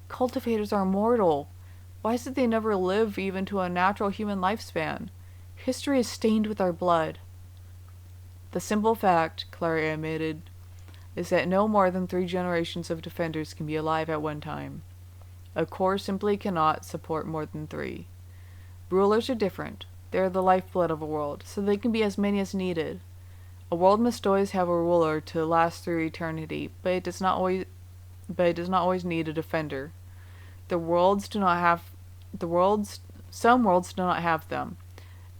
"Cultivators are mortal. Why is it they never live even to a natural human lifespan? History is stained with our blood." "The simple fact," Clary admitted, "is that no more than 3 generations of defenders can be alive at one time. A core simply cannot support more than 3. Rulers are different. They are the lifeblood of a world, so they can be as many as needed. A world must always have a ruler to last through eternity, but it does not always need a defender. Some worlds do not have them.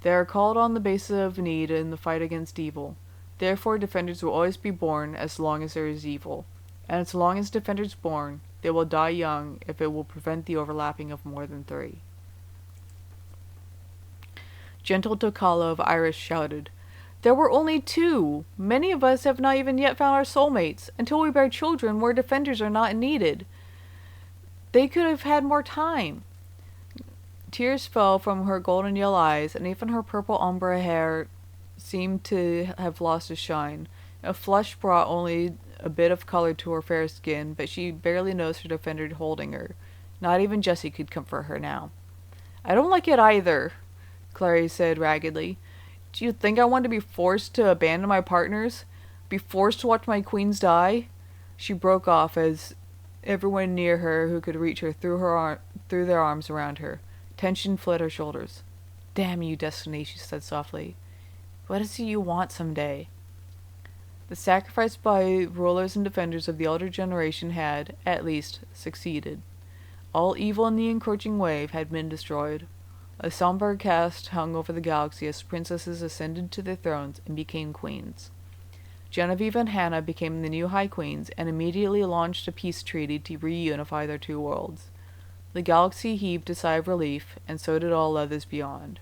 They are called on the basis of need in the fight against evil. Therefore, defenders will always be born as long as there is evil. And as long as defenders born, they will die young if it will prevent the overlapping of more than 3. Gentle Tokala of Iris shouted, "There were only 2! Many of us have not even yet found our soulmates. Until we bear children, more defenders are not needed. They could have had more time." Tears fell from her golden yellow eyes, and even her purple ombre hair seemed to have lost its shine. A flush brought only a bit of color to her fair skin, but she barely noticed her defender holding her. Not even Jessie could comfort her now. I don't like it either, Clary said raggedly. Do you think I want to be forced to abandon my partners? Be forced to watch my queens die? She broke off as everyone near her who could reach her threw their arms around her. Tension fled her shoulders. Damn you, Destiny, she said softly. What is it you want someday? The sacrifice by rulers and defenders of the elder generation had, at least, succeeded. All evil in the encroaching wave had been destroyed. A somber cast hung over the galaxy as princesses ascended to their thrones and became queens. Genevieve and Hannah became the new High Queens and immediately launched a peace treaty to reunify their two worlds. The galaxy heaved a sigh of relief, and so did all others beyond.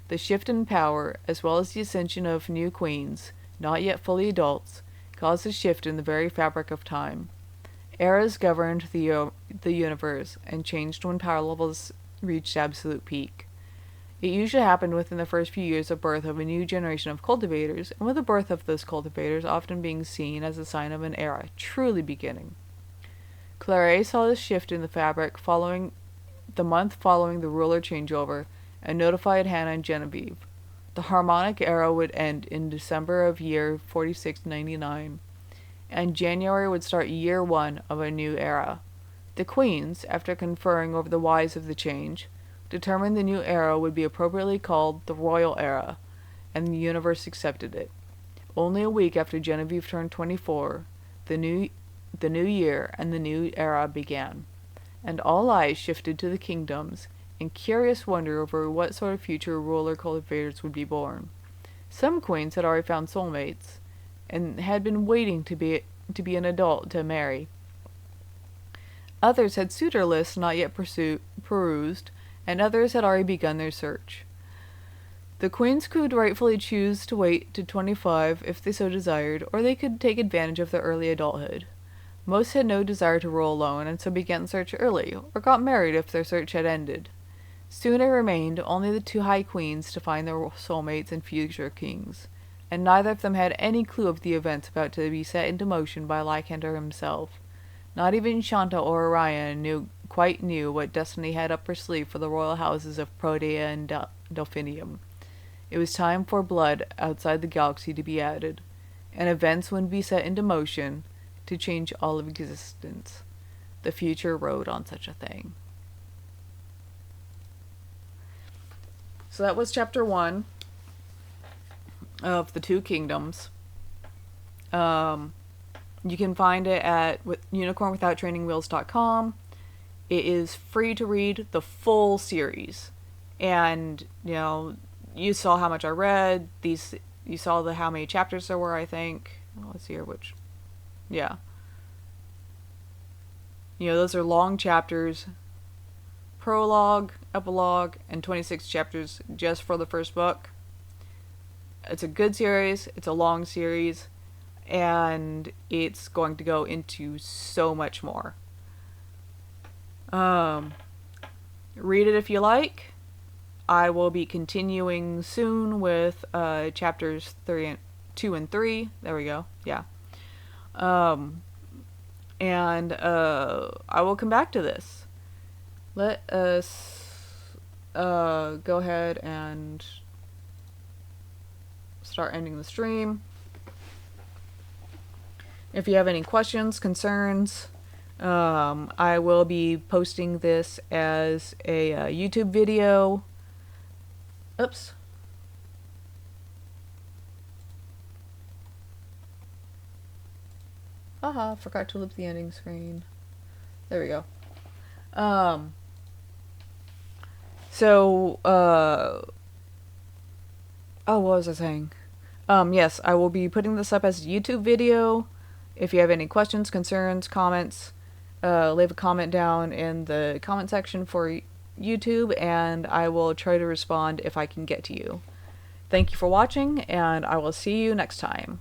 The shift in power, as well as the ascension of new queens, not yet fully adults, caused a shift in the very fabric of time. Eras governed the universe and changed when power levels reached absolute peak. It usually happened within the first few years of birth of a new generation of cultivators, and with the birth of those cultivators often being seen as a sign of an era truly beginning. Claire saw this shift in the fabric the month following the ruler changeover, and notified Hannah and Genevieve. The harmonic era would end in December of year 4699, and January would start year 1 of a new era. The queens, after conferring over the whys of the change, determined the new era would be appropriately called the Royal Era, and the universe accepted it. Only a week after Genevieve turned 24, the new year and the new era began, and all eyes shifted to the kingdoms in curious wonder over what sort of future ruler cultivators would be born. Some queens had already found soulmates, and had been waiting to be an adult to marry. Others had suitor lists not yet perused, and others had already begun their search. The queens could rightfully choose to wait to 25 if they so desired, or they could take advantage of their early adulthood. Most had no desire to rule alone, and so began the search early, or got married if their search had ended. Soon it remained only the two High Queens to find their soulmates and future kings, and neither of them had any clue of the events about to be set into motion by Lycander himself. Not even Shanta or Orion quite knew what destiny had up her sleeve for the royal houses of Protea and Delphinium. It was time for blood outside the galaxy to be added, and events would be set into motion to change all of existence. The future rode on such a thing. So that was chapter 1 of the Two Kingdoms. You can find it at unicornwithouttrainingwheels.com. It is free to read the full series. And, you saw how much I read. You saw how many chapters there were, I think. Let's see here, which... Yeah. Those are long chapters. Prologue, epilogue, and 26 chapters just for the first book. It's a good series. It's a long series. And it's going to go into so much more. Read it if you like. I will be continuing soon with chapters 2 and 3. There we go. Yeah. And I will come back to this. Let us go ahead and start ending the stream. If you have any questions, concerns, I will be posting this as a YouTube video. Oops. Haha, forgot to loop the ending screen. There we go. What was I saying? Yes, I will be putting this up as a YouTube video. If you have any questions, concerns, comments, leave a comment down in the comment section for YouTube, and I will try to respond if I can get to you. Thank you for watching, and I will see you next time.